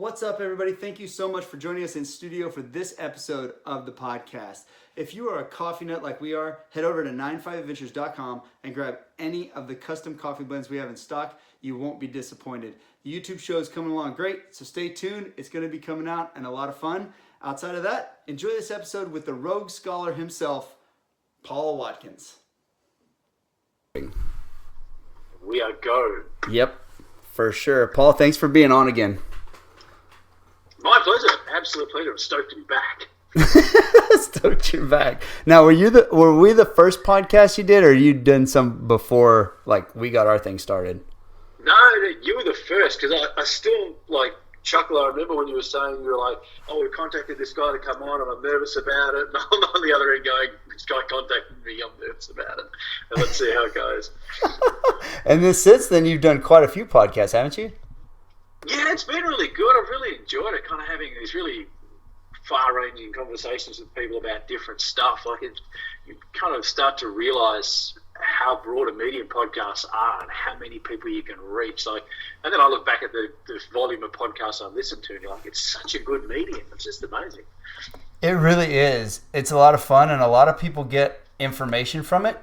What's up, everybody? Thank you so much for joining us in studio for this episode of the podcast. If you are a coffee nut like we are, head over to 95adventures.com and grab any of the custom coffee blends we have in stock. You won't be disappointed. The YouTube show is coming along great, so stay tuned. It's going to be coming out and a lot of fun. Outside of that, enjoy this episode with the rogue scholar himself, Paul Watkins. We are go. Yep, for sure. Paul, thanks for being on again. My pleasure. Absolute pleasure. I'm stoked to be back. Stoked you're back. Now, were we the first podcast you did, or you done some before, like, we got our thing started? No, you were the first, because I still, chuckle. I remember when you were saying, you were like, we contacted this guy to come on, and I'm nervous about it. And I'm on the other end going, this guy contacted me, I'm nervous about it. And let's see how it goes. And then since then, you've done quite a few podcasts, haven't you? Yeah, it's been really good. I've really enjoyed it, kind of having these really far-ranging conversations with people about different stuff. You kind of start to realise how broad a medium podcasts are and how many people you can reach. And then I look back at the volume of podcasts I've listened to, and you're like, it's such a good medium. It's just amazing. It really is. It's a lot of fun, and a lot of people get information from it.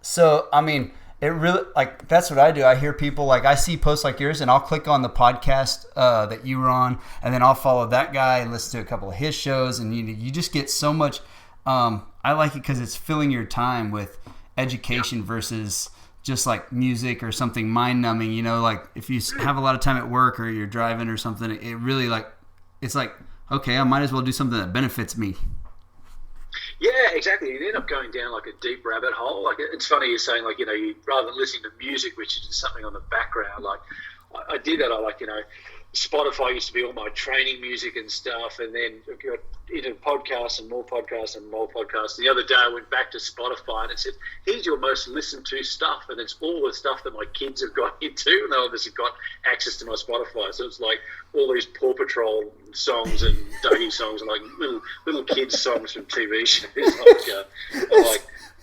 So, I mean, it really, that's what I do. I hear people, I see posts like yours, and I'll click on the podcast that you were on, and then I'll follow that guy and listen to a couple of his shows, and you just get so much. I like it because it's filling your time with education versus just music or something mind-numbing. If you have a lot of time at work or you're driving or something, it really it's okay, I might as well do something that benefits me. Yeah, exactly. You end up going down a deep rabbit hole. It's funny you're saying you rather than listening to music, which is just something on the background. I did that. Spotify used to be all my training music and stuff, and then I got into podcasts and more podcasts and more podcasts. The other day I went back to Spotify and it said, here's your most listened to stuff, and it's all the stuff that my kids have got into, and they obviously got access to my Spotify. So it's all these Paw Patrol songs and Dougie songs and little kids songs from TV shows.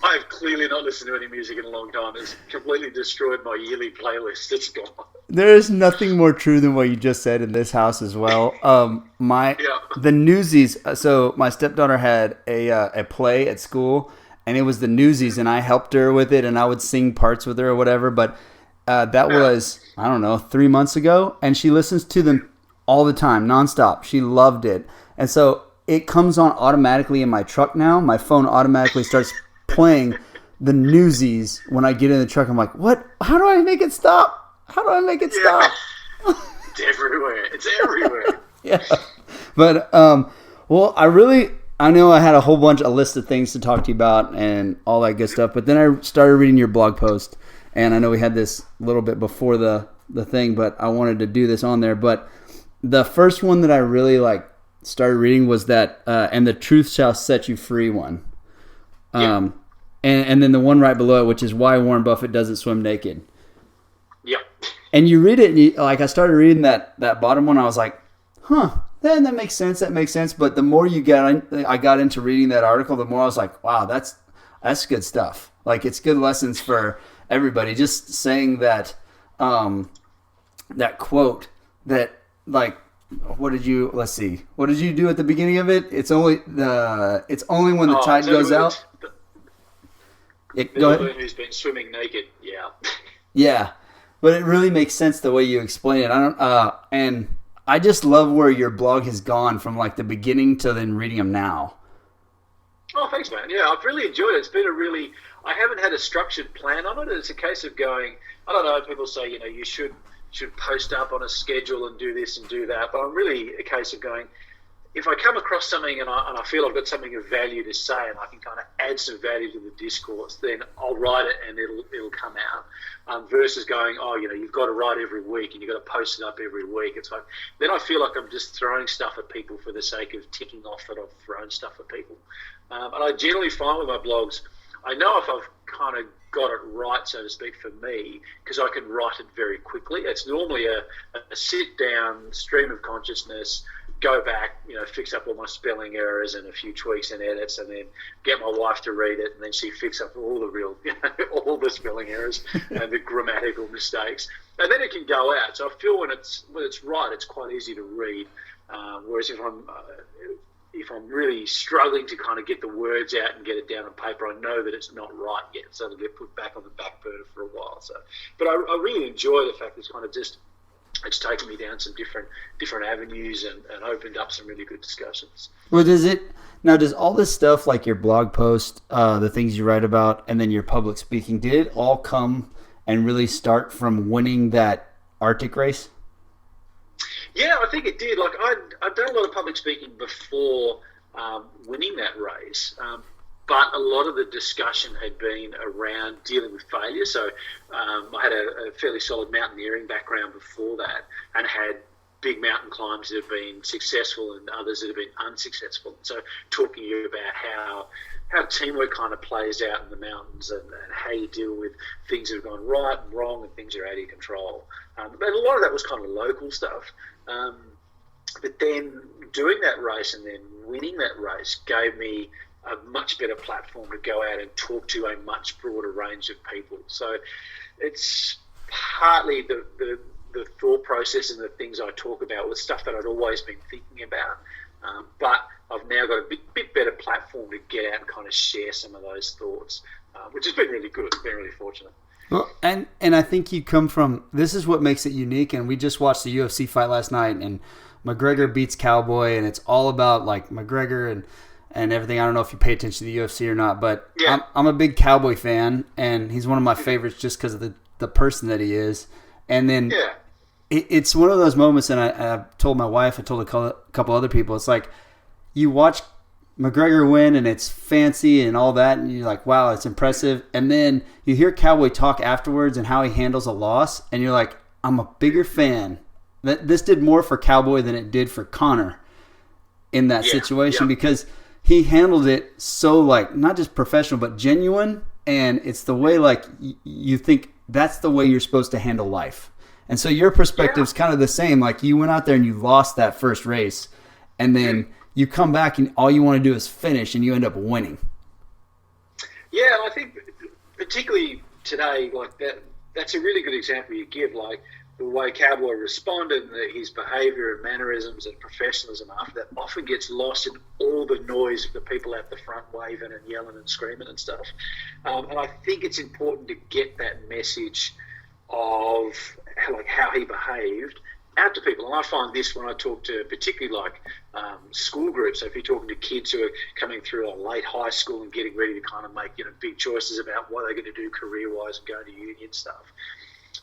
I have clearly not listened to any music in a long time. It's completely destroyed my yearly playlist. It's gone. There is nothing more true than what you just said in this house as well. The Newsies. So my stepdaughter had a play at school, and it was the Newsies, and I helped her with it, and I would sing parts with her or whatever. But that was, I don't know, 3 months ago, and she listens to them all the time, nonstop. She loved it, and so it comes on automatically in my truck now. My phone automatically starts playing the Newsies when I get in the truck. I'm like, what? How do I make it stop? How do I make it stop? It's everywhere. It's everywhere. Yeah. But, I know I had a list of things to talk to you about and all that good stuff, but then I started reading your blog post, and I know we had this a little bit before the thing, but I wanted to do this on there. But the first one that I really started reading was that, and the truth shall set you free one. Yeah. And then the one right below it, which is why Warren Buffett doesn't swim naked. Yeah. And you read it, and I started reading that bottom one. I was like, that makes sense. That makes sense. But the more I got into reading that article, the more I was like, wow, that's good stuff. It's good lessons for everybody. Just saying that, that quote that what did you do at the beginning of it? It's only when the tide goes out. Go ahead. Who's been swimming naked? Yeah. Yeah, but it really makes sense the way you explain it. And I just love where your blog has gone from the beginning to then reading them now. Oh, thanks, man. Yeah, I've really enjoyed it. It's been I haven't had a structured plan on it. It's a case of going, I don't know, people say, you should post up on a schedule and do this and do that. But I'm really a case of going, if I come across something and I feel I've got something of value to say and I can kind of add some value to the discourse, then I'll write it and it'll come out. Versus going, you've got to write every week and you've got to post it up every week. It's then I feel like I'm just throwing stuff at people for the sake of ticking off that I've thrown stuff at people. And I generally find with my blogs, I know if I've kind of got it right, so to speak, for me, because I can write it very quickly. It's normally a sit-down stream of consciousness, go back, fix up all my spelling errors and a few tweaks and edits, and then get my wife to read it, and then she fix up all the real, all the spelling errors and the grammatical mistakes, and then it can go out. So I feel when it's right, it's quite easy to read. Whereas if I'm really struggling to kind of get the words out and get it down on paper, I know that it's not right yet, so it'll get put back on the back burner for a while. So, but I really enjoy the fact that it's kind of just. It's taken me down some different avenues and opened up some really good discussions. Well, does all this stuff, like your blog post, the things you write about, and then your public speaking, did it all come and really start from winning that Arctic race? Yeah, I think it did. Like I'd done a lot of public speaking before winning that race. But a lot of the discussion had been around dealing with failure. So I had a fairly solid mountaineering background before that, and had big mountain climbs that have been successful and others that have been unsuccessful. So talking to you about how teamwork kind of plays out in the mountains, and how you deal with things that have gone right and wrong and things that are out of your control. But a lot of that was kind of local stuff. But then doing that race and then winning that race gave me a much better platform to go out and talk to a much broader range of people. So it's partly the thought process and the things I talk about with stuff that I'd always been thinking about. But I've now got a bit better platform to get out and kind of share some of those thoughts, which has been really good. Been really fortunate. Well, and I think you come from, this is what makes it unique. And we just watched the UFC fight last night, and McGregor beats Cowboy, and it's all about like McGregor and everything. I don't know if you pay attention to the UFC or not, but yeah. I'm a big Cowboy fan, and he's one of my favorites just because of the person that he is. And then it's one of those moments, and I told my wife, I told a couple other people, it's like you watch McGregor win, and it's fancy and all that, and you're like, wow, it's impressive. And then you hear Cowboy talk afterwards and how he handles a loss, and you're like, I'm a bigger fan. This did more for Cowboy than it did for Conor in that situation, because he handled it so, like, not just professional but genuine, and it's the way, like, you think that's the way you're supposed to handle life. And so your perspective's kind of the same. Like, you went out there and you lost that first race, and then you come back and all you want to do is finish, and you end up winning. Yeah, I think particularly today, like that's a really good example you give, like the way Cowboy responded and his behaviour and mannerisms and professionalism after that often gets lost in all the noise of the people at the front waving and yelling and screaming and stuff. And I think it's important to get that message of how he behaved out to people. And I find this when I talk to particularly school groups. So if you're talking to kids who are coming through a late high school and getting ready to kind of make big choices about what they're going to do career-wise and going to uni and stuff,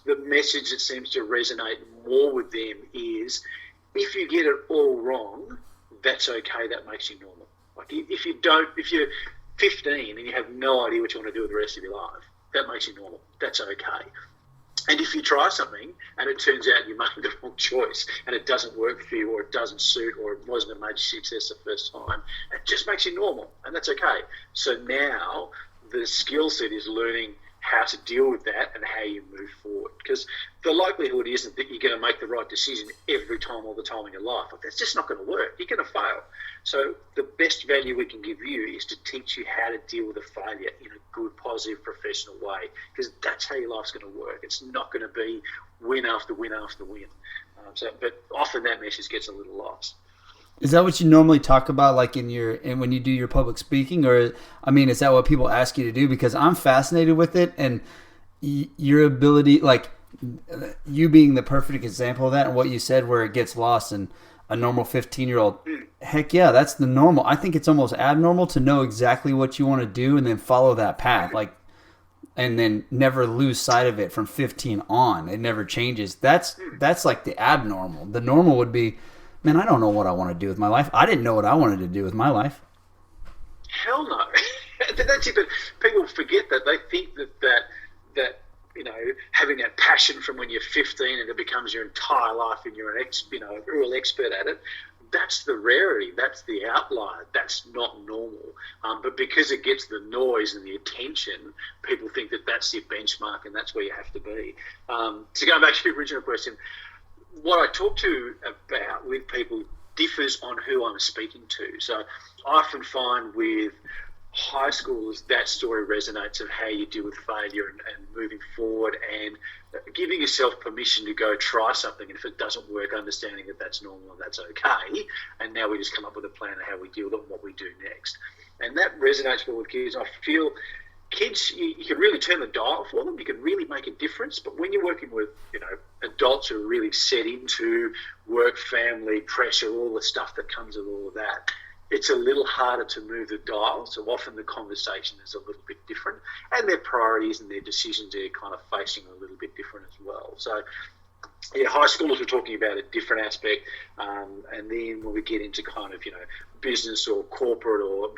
the message that seems to resonate more with them is, if you get it all wrong, that's okay. That makes you normal. Like if you're 15 and you have no idea what you want to do with the rest of your life, that makes you normal. That's okay. And if you try something and it turns out you made the wrong choice and it doesn't work for you, or it doesn't suit, or it wasn't a major success the first time, it just makes you normal, and that's okay. So now the skill set is learning how to deal with that and how you move forward. Because the likelihood isn't that you're going to make the right decision every time, all the time in your life. Like, that's just not going to work. You're going to fail. So the best value we can give you is to teach you how to deal with a failure in a good, positive, professional way, because that's how your life's going to work. It's not going to be win after win after win. But often that message gets a little lost. Is that what you normally talk about, like when you do your public speaking, or is that what people ask you to do? Because I'm fascinated with it, and your ability, like you being the perfect example of that, and what you said, where it gets lost in a normal 15-year-old. Heck yeah, that's the normal. I think it's almost abnormal to know exactly what you want to do and then follow that path, and then never lose sight of it from 15 on. It never changes. That's like the abnormal. The normal would be, man, I don't know what I want to do with my life. I didn't know what I wanted to do with my life. Hell no. That's it. But people forget that. They think that having that passion from when you're 15 and it becomes your entire life and you're a real expert at it, that's the rarity. That's the outlier. That's not normal. But because it gets the noise and the attention, people think that that's your benchmark and that's where you have to be. So going back to your original question, what I talk to about with people differs on who I'm speaking to. So I often find with high schoolers that story resonates of how you deal with failure and moving forward and giving yourself permission to go try something, and if it doesn't work, understanding that that's normal and that's okay, and now we just come up with a plan of how we deal with it and what we do next. And that resonates well with kids. I feel kids, you can really turn the dial for them. You can really make a difference. But when you're working with, adults who are really set into work, family, pressure, all the stuff that comes with all of that, it's a little harder to move the dial. So often the conversation is a little bit different, and their priorities and their decisions are kind of facing a little bit different as well. So yeah, high schoolers, we're talking about a different aspect, and then when we get into kind of business or corporate or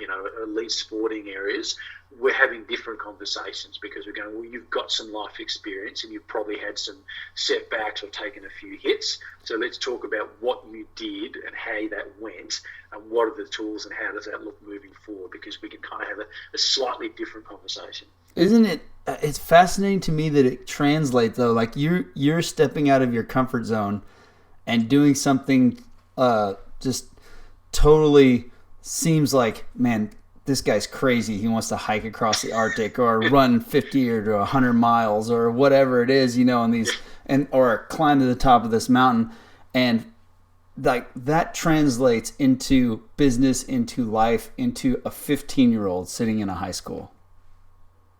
elite sporting areas, we're having different conversations because we're going, well, you've got some life experience and you've probably had some setbacks or taken a few hits, so let's talk about what you did and how that went and what are the tools and how does that look moving forward, because we can kind of have a slightly different conversation. Isn't it? It's fascinating to me that it translates though. Like you're stepping out of your comfort zone and doing something just totally seems like, man, this guy's crazy. He wants to hike across the Arctic or run 50 or 100 miles or whatever it is, and these or climb to the top of this mountain, and like that translates into business, into life, into a 15-year-old sitting in a high school.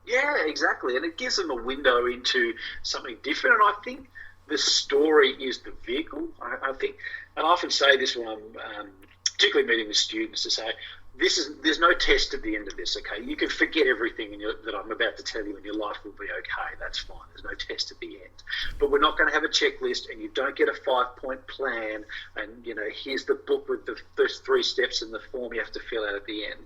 Yeah, exactly. And it gives them a window into something different. And I think the story is the vehicle. I think, and I often say this when I'm particularly meeting with students, to say, there's no test at the end of this, okay? You can forget everything that I'm about to tell you and your life will be okay. That's fine. There's no test at the end. But we're not going to have a checklist, and you don't get a 5-point plan and, here's the book with the first 3 steps and the form you have to fill out at the end.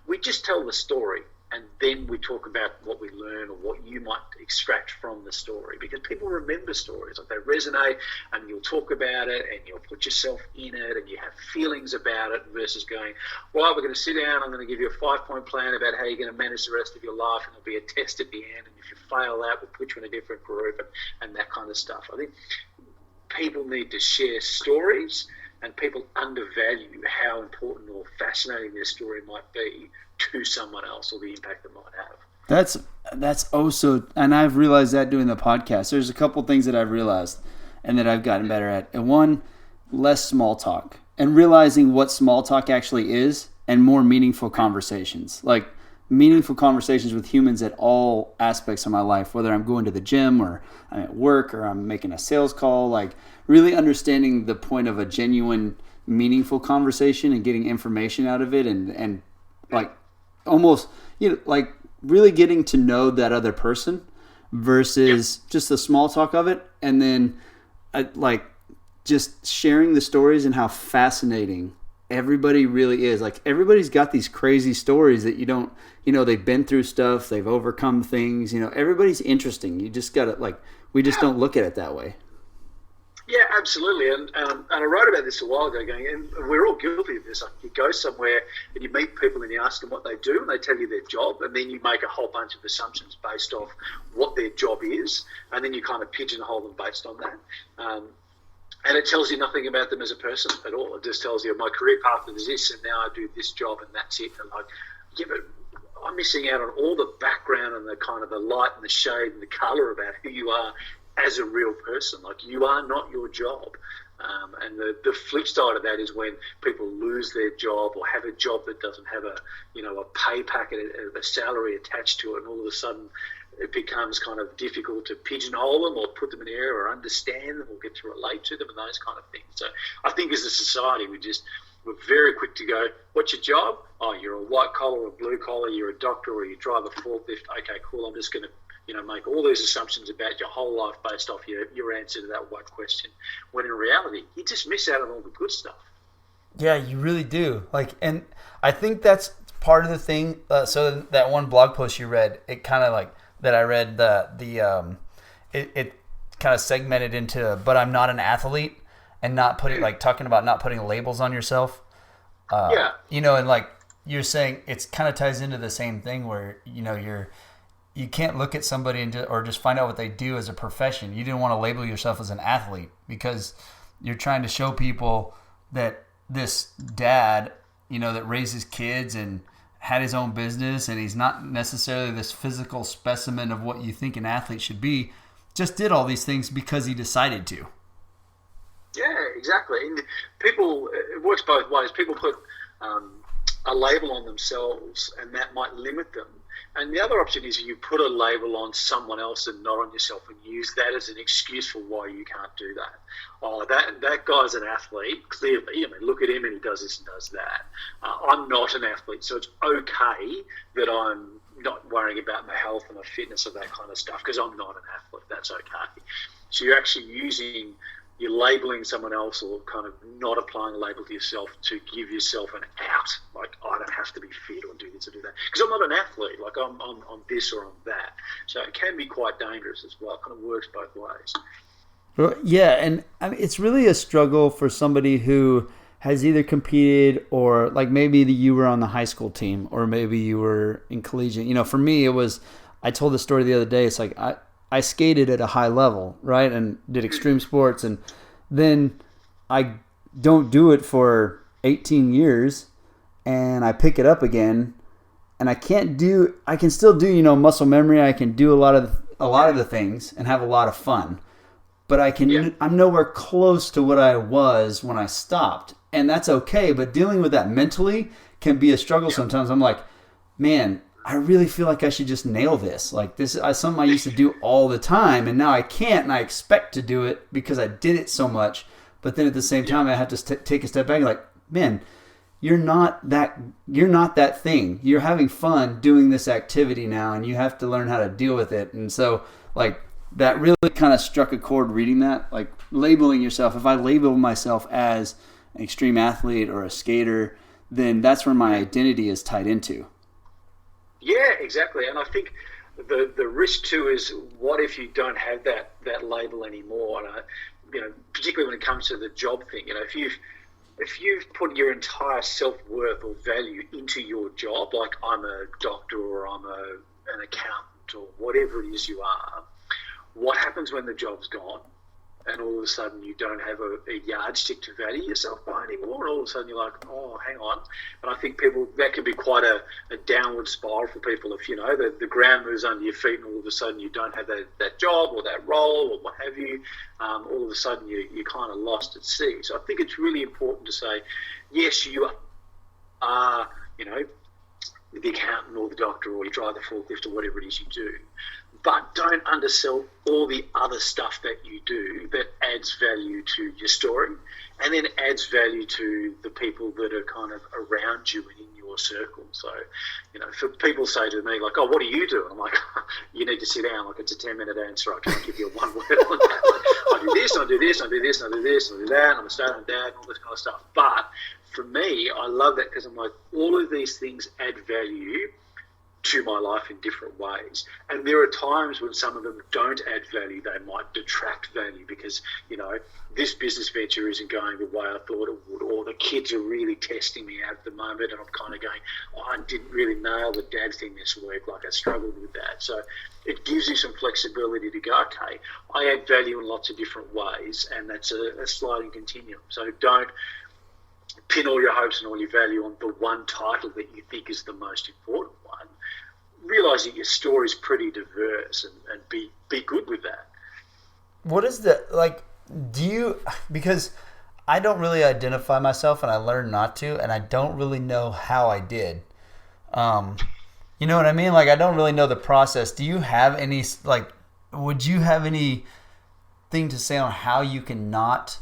We just tell the story. And then we talk about what we learn or what you might extract from the story, because people remember stories, like they resonate, and you'll talk about it and you'll put yourself in it and you have feelings about it, versus going, well, we're going to sit down, I'm going to give you a 5-point plan about how you're going to manage the rest of your life, and there'll be a test at the end, and if you fail that, we'll put you in a different group and that kind of stuff. I think people need to share stories, and people undervalue how important or fascinating their story might be to someone else, or the impact it might have. That's also, and I've realized that doing the podcast. There's a couple things that I've realized and that I've gotten better at. And one, less small talk, and realizing what small talk actually is, and more meaningful conversations. Like meaningful conversations with humans at all aspects of my life, whether I'm going to the gym or I'm at work or I'm making a sales call, like really understanding the point of a genuine, meaningful conversation and getting information out of it, and like almost, like really getting to know that other person versus just the small talk of it. And then like just sharing the stories and how fascinating everybody really is. Like everybody's got these crazy stories that you don't, they've been through stuff, they've overcome things, everybody's interesting. You just got to we just don't look at it that way. Yeah, absolutely. And I wrote about this a while ago, going, and we're all guilty of this. Like you go somewhere and you meet people and you ask them what they do, and they tell you their job, and then you make a whole bunch of assumptions based off what their job is, and then you kind of pigeonhole them based on that. And it tells you nothing about them as a person at all. It just tells you my career path is this, and now I do this job, and that's it. And like, yeah, but I'm missing out on all the background and the kind of the light and the shade and the colour about who you are as a real person. Like you are not your job. And the flip side of that is when people lose their job or have a job that doesn't have a pay packet, a salary attached to it, and all of a sudden it becomes kind of difficult to pigeonhole them or put them in an area or understand them or get to relate to them and those kind of things. So I think as a society we're very quick to go, what's your job? Oh, you're a white collar or blue collar, you're a doctor or you drive a forklift. Okay, cool, I'm just going to make all these assumptions about your whole life based off your answer to that one question, when in reality, you just miss out on all the good stuff. Yeah, you really do. And I think that's part of the thing. So that one blog post you read, it kind of that I read, it kind of segmented into, but I'm not an athlete, and not putting, talking about not putting labels on yourself. Yeah. And you're saying, it's kind of ties into the same thing where, you can't look at somebody or just find out what they do as a profession. You didn't want to label yourself as an athlete because you're trying to show people that this dad, that raises kids and had his own business, and he's not necessarily this physical specimen of what you think an athlete should be, just did all these things because he decided to. Yeah, exactly. And people, it works both ways. People put a label on themselves, and that might limit them. And the other option is you put a label on someone else and not on yourself, and use that as an excuse for why you can't do that. Oh, that guy's an athlete, clearly. Look at him and he does this and does that. I'm not an athlete, so it's okay that I'm not worrying about my health and my fitness and that kind of stuff because I'm not an athlete. That's okay. So you're actually you're labeling someone else or kind of not applying a label to yourself to give yourself an out. Like, I don't have to be fit or do this or do that. Because I'm not an athlete. Like, I'm this or I'm that. So it can be quite dangerous as well. It kind of works both ways. Well, yeah, and I mean, it's really a struggle for somebody who has either competed or, like, maybe you were on the high school team or maybe you were in collegiate. For me, it was, I told the story the other day, it's like I skated at a high level, right, and did extreme sports, and then I don't do it for 18 years, and I pick it up again, and I can still do, muscle memory. I can do a lot of the things and have a lot of fun, but I'm nowhere close to what I was when I stopped, and that's okay. But dealing with that mentally can be a struggle sometimes. I'm like, man, I really feel like I should just nail this. Like, this is something I used to do all the time, and now I can't, and I expect to do it because I did it so much. But then at the same time, I have to take a step back and like, man, you're not that thing. You're having fun doing this activity now, and you have to learn how to deal with it. And so, like, that really kind of struck a chord reading that. Like, labeling yourself. If I label myself as an extreme athlete or a skater, then that's where my identity is tied into. Yeah, exactly. And I think the risk too is, what if you don't have that label anymore? And particularly when it comes to the job thing, if you've put your entire self-worth or value into your job, like I'm a doctor or I'm an accountant or whatever it is you are, what happens when the job's gone? And all of a sudden you don't have a yardstick to value yourself by anymore. And all of a sudden you're like, oh, hang on. And I think that can be quite a downward spiral for people if, the ground moves under your feet and all of a sudden you don't have that job or that role or what have you. All of a sudden you're kind of lost at sea. So I think it's really important to say, yes, you are, the accountant or the doctor or you drive the forklift or whatever it is you do. But don't undersell all the other stuff that you do that adds value to your story and then adds value to the people that are kind of around you and in your circle. So, for people say to me, like, oh, what do you do? And I'm like, you need to sit down. Like, it's a 10-minute answer. I can't give you a one word on that. Like, I do this, I do this, I do this, I do this, I do that. I'm a stay-at-home dad and all this kind of stuff. But for me, I love that because I'm like, all of these things add value to my life in different ways. And there are times when some of them don't add value. They might detract value because, this business venture isn't going the way I thought it would, or the kids are really testing me out at the moment and I'm kind of going, oh, I didn't really nail the dad thing this week. Like, I struggled with that. So it gives you some flexibility to go, okay, I add value in lots of different ways, and that's a sliding continuum. So don't pin all your hopes and all your value on the one title that you think is the most important one. Realize that your story is pretty diverse and be good with that. What is because I don't really identify myself and I learned not to, and I don't really know how I did. You know what I mean? Like, I don't really know the process. Do you have any, would you have anything to say on how you can not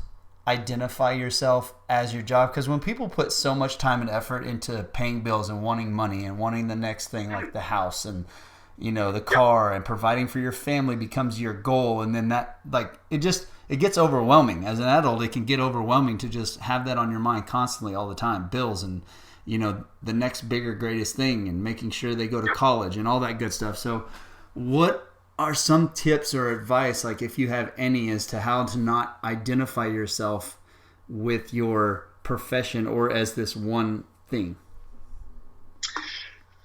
identify yourself as your job? Because when people put so much time and effort into paying bills and wanting money and wanting the next thing, like the house and the car, and providing for your family becomes your goal, and then that, like, it gets overwhelming. As an adult, it can get overwhelming to just have that on your mind constantly all the time, bills and the next bigger greatest thing and making sure they go to college and all that good stuff. So what are some tips or advice, like, if you have any, as to how to not identify yourself with your profession or as this one thing?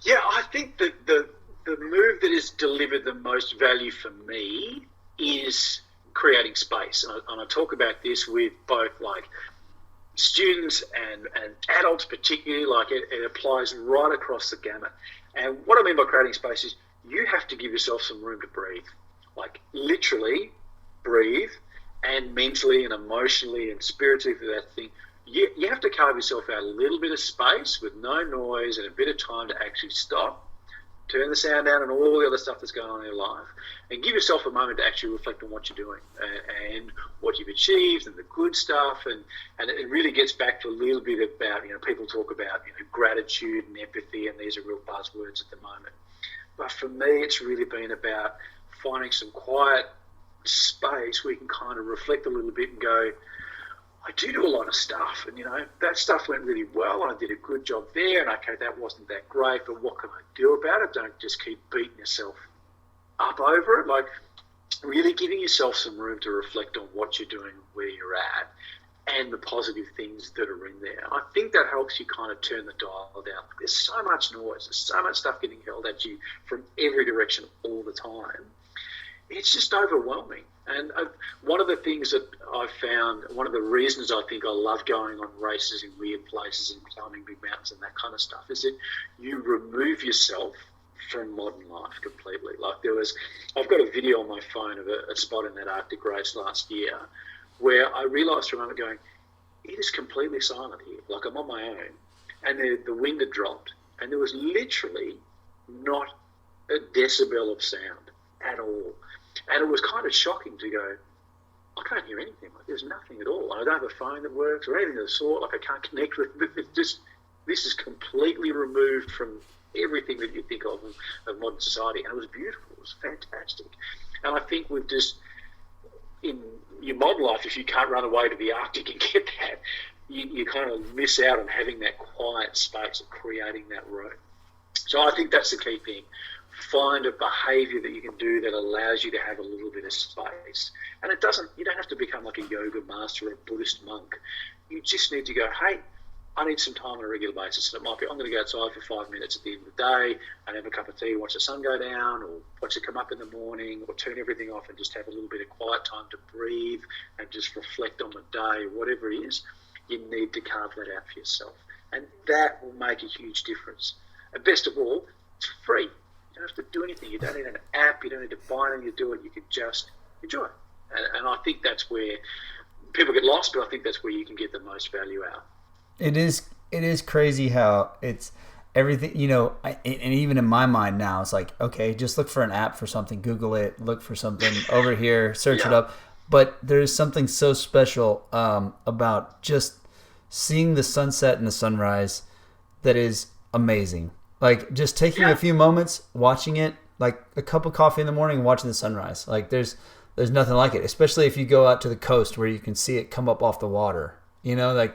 Yeah, I think that the move that has delivered the most value for me is creating space. And I talk about this with both, like, students and adults particularly, like it applies right across the gamut. And what I mean by creating space is you have to give yourself some room to breathe, like literally breathe, and mentally and emotionally and spiritually for that thing. You have to carve yourself out a little bit of space with no noise and a bit of time to actually stop, turn the sound down and all the other stuff that's going on in your life, and give yourself a moment to actually reflect on what you're doing and what you've achieved and the good stuff. And it really gets back to a little bit about, people talk about, gratitude and empathy, and these are real buzzwords at the moment. But for me, it's really been about finding some quiet space where you can kind of reflect a little bit and go, I do a lot of stuff, and that stuff went really well, and I did a good job there, and okay, that wasn't that great, but what can I do about it? Don't just keep beating yourself up over it. Like, really giving yourself some room to reflect on what you're doing, where you're at, and the positive things that are in there. I think that helps you kind of turn the dial down. There's so much noise, there's so much stuff getting held at you from every direction all the time. It's just overwhelming. And one of the things that I've found, one of the reasons I think I love going on races in weird places and climbing big mountains and that kind of stuff, is that you remove yourself from modern life completely. Like I've got a video on my phone of a spot in that Arctic race last year where I realised for a moment going, it is completely silent here. Like, I'm on my own, and the wind had dropped, and there was literally not a decibel of sound at all. And it was kind of shocking to go, I can't hear anything. Like, there's nothing at all. I don't have a phone that works or anything of the sort. Like, I can't connect with it. This is completely removed from everything that you think of modern society. And it was beautiful. It was fantastic. And I think we've just, in your modern life, if you can't run away to the Arctic and get that, you kind of miss out on having that quiet space of creating that room. So I think that's the key thing. Find a behaviour that you can do that allows you to have a little bit of space. And you don't have to become like a yoga master or a Buddhist monk. You just need to go, hey, I need some time on a regular basis. And it might be, I'm going to go outside for 5 minutes at the end of the day and have a cup of tea, watch the sun go down, or watch it come up in the morning, or turn everything off and just have a little bit of quiet time to breathe and just reflect on the day, or whatever it is. You need to carve that out for yourself. And that will make a huge difference. And best of all, it's free. You don't have to do anything. You don't need an app. You don't need to buy anything to do it. You can just enjoy it. And I think that's where people get lost, but I think that's where you can get the most value out. It is crazy how it's everything, and even in my mind now, it's like, okay, just look for an app for something, Google it, look for something over here, search it up. But there's something so special about just seeing the sunset and the sunrise that is amazing. Like, just taking a few moments, watching it, like a cup of coffee in the morning and watching the sunrise. Like, there's nothing like it, especially if you go out to the coast where you can see it come up off the water. There's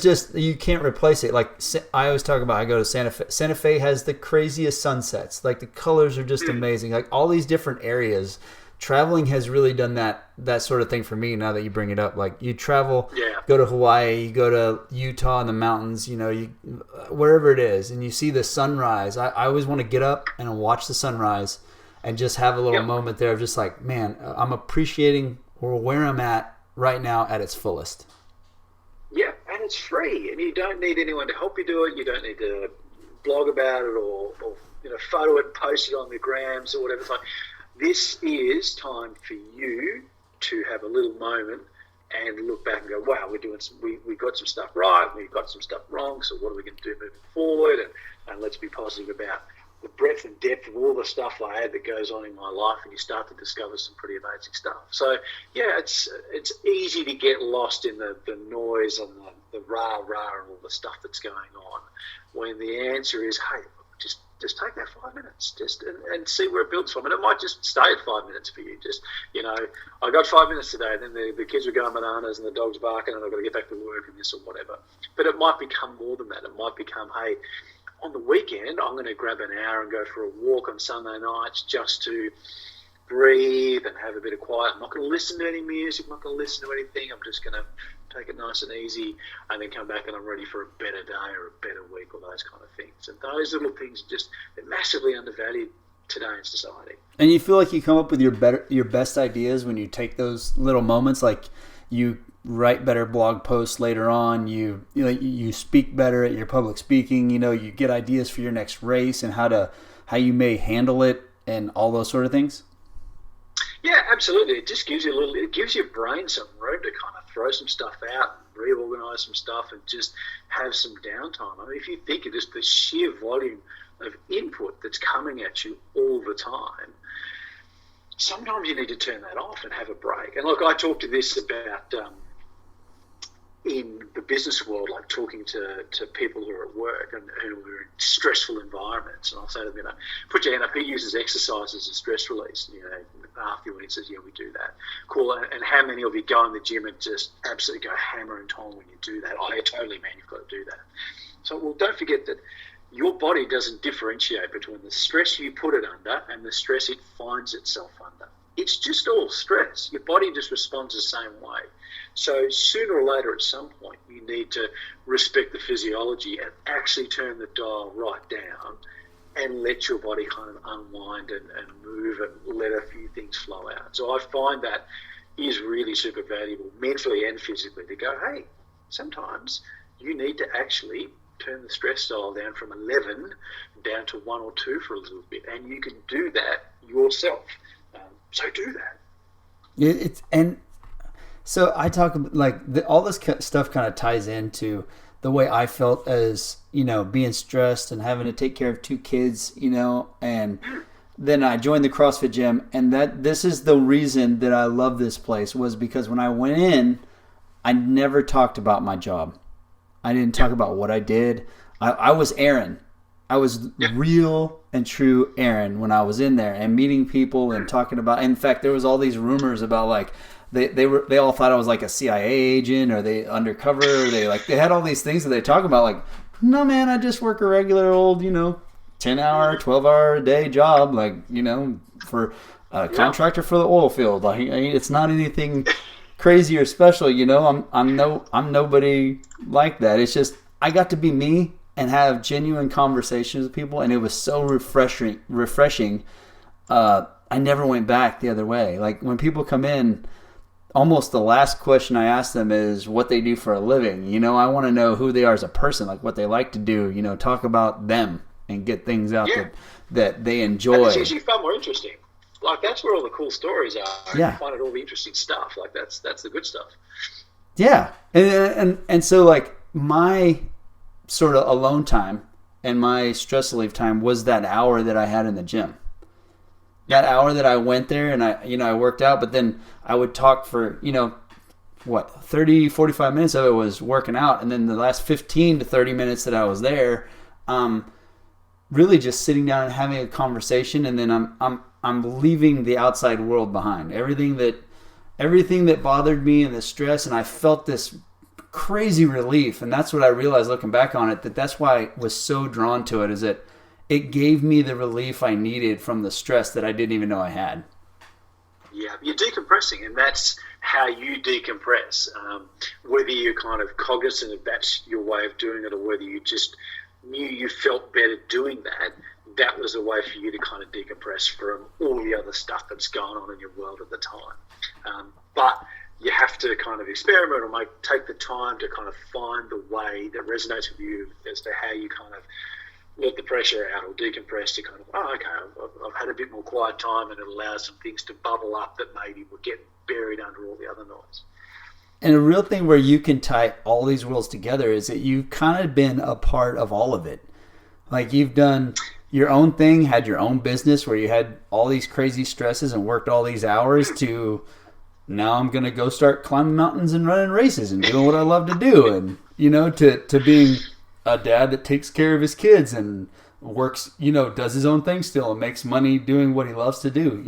just, you can't replace it. Like, I always talk about, I go to Santa Fe. Santa Fe has the craziest sunsets. Like, the colors are just amazing. Like, all these different areas. Traveling has really done that sort of thing for me now that you bring it up. Like, you travel, go to Hawaii, you go to Utah in the mountains, wherever it is, and you see the sunrise. I always want to get up and watch the sunrise and just have a little moment there of just like, man, I'm appreciating where I'm at right now at its fullest. Yeah, and it's free, and you don't need anyone to help you do it. You don't need to blog about it or photo it, post it on the grams or whatever. It's like, this is time for you to have a little moment and look back and go, wow, we got some stuff right, we got some stuff wrong, so what are we going to do moving forward? And let's be positive about the breadth and depth of all the stuff I had that goes on in my life, and you start to discover some pretty amazing stuff. So, yeah, it's easy to get lost in the noise and the rah-rah and all the stuff that's going on, when the answer is, hey, just take that 5 minutes, and see where it builds from. And it might just stay at 5 minutes for you. Just, I got 5 minutes today, and then the kids were going bananas and the dog's barking and I've got to get back to work and this or whatever. But it might become more than that. It might become, hey, on the weekend, I'm going to grab an hour and go for a walk on Sunday nights just to breathe and have a bit of quiet. I'm not going to listen to any music. I'm not going to listen to anything. I'm just going to take it nice and easy and then come back and I'm ready for a better day or a better week or those kind of things. And those little things they're massively undervalued today in society. And you feel like you come up with your best ideas when you take those little moments, like you write better blog posts later on. You speak better at your public speaking. You get ideas for your next race and how you may handle it and all those sort of things. Yeah, absolutely. It just gives you it gives your brain some room to kind of throw some stuff out, and reorganize some stuff, and just have some downtime. I mean, if you think of just the sheer volume of input that's coming at you all the time, sometimes you need to turn that off and have a break. And look, I talk to this about in the business world, like talking to people who are at work and who are in stressful environments. And I'll say to them, put your hand up, who uses exercise as a stress release? After you, and he says, yeah, we do that. Cool. And how many of you go in the gym and just absolutely go hammer and tong when you do that? Oh, yeah, totally, man, you've got to do that. So, well, don't forget that your body doesn't differentiate between the stress you put it under and the stress it finds itself under. It's just all stress. Your body just responds the same way. So sooner or later, at some point, you need to respect the physiology and actually turn the dial right down and let your body kind of unwind and move and let a few things flow out. So I find that is really super valuable, mentally and physically, to go, hey, sometimes you need to actually turn the stress dial down from 11 down to 1 or 2 for a little bit. And you can do that yourself. So do that. So I talk like all this stuff kind of ties into the way I felt as, being stressed and having to take care of 2 kids, and then I joined the CrossFit gym, and this is the reason that I love this place, was because when I went in, I never talked about my job. I didn't talk about what I did. I was Aaron. I was real and true Aaron when I was in there and meeting people and talking about. In fact, there was all these rumors about like they all thought I was like a CIA agent or they undercover. Or they had all these things that they talk about. Like, no man, I just work a regular old 10-hour, 12-hour a day job. For a contractor for the oil field. Like, it's not anything crazy or special. I'm nobody like that. It's just I got to be me and have genuine conversations with people, and it was so refreshing. I never went back the other way. Like when people come in, almost the last question I ask them is what they do for a living. I want to know who they are as a person, like what they like to do. Talk about them and get things out that they enjoy. And it's usually far more interesting. Like that's where all the cool stories are. Yeah. You find all the interesting stuff. Like that's the good stuff. Yeah, and so like my sort of alone time and my stress relief time was that hour that I had in the gym. That hour that I went there and I worked out, but then I would talk for, 30, 45 minutes of it was working out. And then the last 15 to 30 minutes that I was there, really just sitting down and having a conversation. And then I'm leaving the outside world behind. Everything that bothered me and the stress. And I felt this crazy relief, and that's what I realized looking back on it, that's why I was so drawn to it, is that it gave me the relief I needed from the stress that I didn't even know I had. Yeah, you're decompressing, and that's how you decompress. Whether you're kind of cognizant of that's your way of doing it, or whether you just knew you felt better doing that was a way for you to kind of decompress from all the other stuff that's going on in your world at the time. But you have to kind of experiment or take the time to kind of find the way that resonates with you as to how you kind of let the pressure out or decompress to kind of, I've had a bit more quiet time, and it allows some things to bubble up that maybe would get buried under all the other noise. And a real thing where you can tie all these worlds together is that you've kind of been a part of all of it. Like you've done your own thing, had your own business where you had all these crazy stresses and worked all these hours to now I'm going to go start climbing mountains and running races and doing what I love to do. And, to being a dad that takes care of his kids and works, does his own thing still and makes money doing what he loves to do.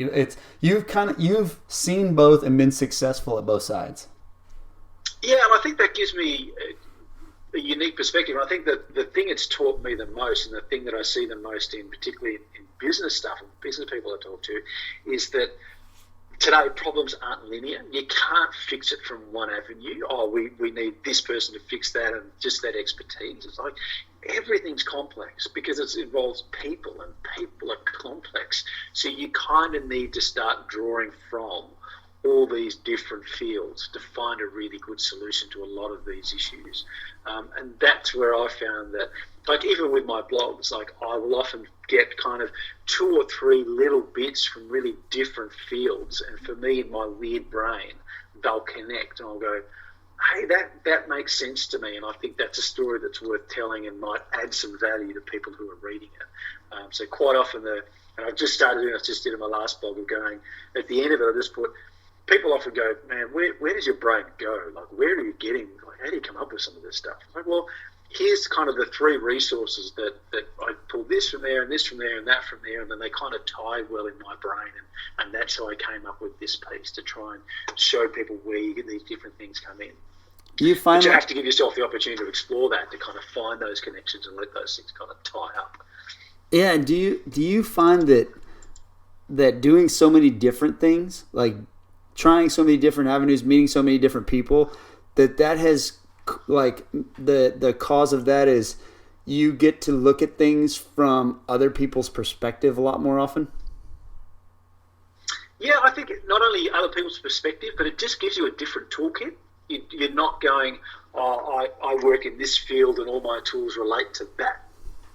You've seen both and been successful at both sides. Yeah, and I think that gives me a unique perspective. I think that the thing it's taught me the most, and the thing that I see the most in, particularly in business stuff and business people I talk to, is that today problems aren't linear. You can't fix it from one avenue. Oh, we need this person to fix that and just that expertise. It's like everything's complex because it involves people, and people are complex. So you kind of need to start drawing from all these different fields to find a really good solution to a lot of these issues. And that's where I found that, like even with my blogs, like I will often get kind of 2 or 3 little bits from really different fields. And for me, in my weird brain, they'll connect and I'll go, hey, that makes sense to me. And I think that's a story that's worth telling and might add some value to people who are reading it. So quite often, and I've just started doing, I just did in my last blog of going, at the end of it, I just put, people often go, man, where does your brain go? Like, where are you getting, like, how do you come up with some of this stuff? Like, well, here's kind of the 3 resources that I pulled this from there and this from there and that from there, and then they kind of tied well in my brain, and that's how I came up with this piece to try and show people where you get these different things come in. You find but you have to give yourself the opportunity to explore that, to kind of find those connections and let those things kind of tie up. Yeah, and do you find that doing so many different things, like trying so many different avenues, meeting so many different people, that has, like, the cause of that is you get to look at things from other people's perspective a lot more often? Yeah, I think not only other people's perspective, but it just gives you a different toolkit. You're not going, oh, I work in this field and all my tools relate to that.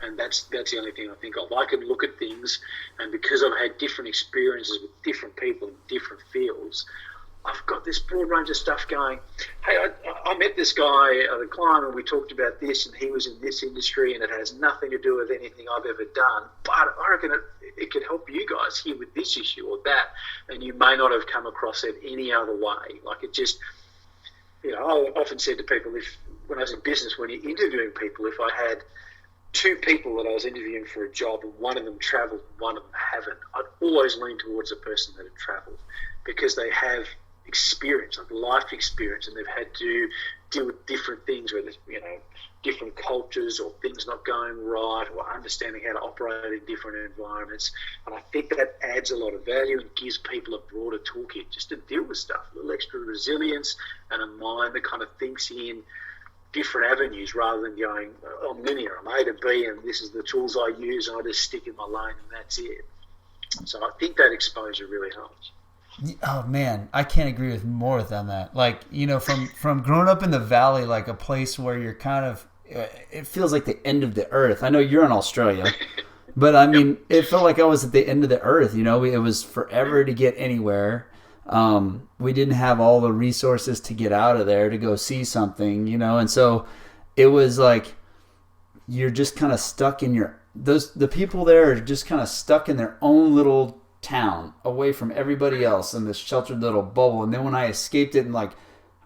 And that's the only thing I think of. I can look at things, and because I've had different experiences with different people in different fields, I've got this broad range of stuff going, hey, I met this guy, the client, and we talked about this, and he was in this industry, and it has nothing to do with anything I've ever done, but I reckon it could help you guys here with this issue or that, and you may not have come across it any other way. Like, it just, I often said to people, when I was in business, when you're interviewing people, if I had 2 people that I was interviewing for a job and one of them travelled and one of them haven't, I'd always lean towards the person that had travelled, because they have experience, like life experience, and they've had to deal with different things, whether it's, different cultures or things not going right, or understanding how to operate in different environments. And I think that adds a lot of value and gives people a broader toolkit just to deal with stuff, a little extra resilience and a mind that kind of thinks in different avenues rather than going, I'm linear, I'm A to B, and this is the tools I use, and I just stick in my lane and that's it. So I think that exposure really helps. Oh man, I can't agree with more on that. Like, from growing up in the valley, like a place where you're kind of, it feels like the end of the earth. I know you're in Australia, but I mean, it felt like I was at the end of the earth. It was forever to get anywhere. We didn't have all the resources to get out of there to go see something, and so it was like you're just kind of stuck in the people there are just kind of stuck in their own little town away from everybody else in this sheltered little bubble. And then when I escaped it, and like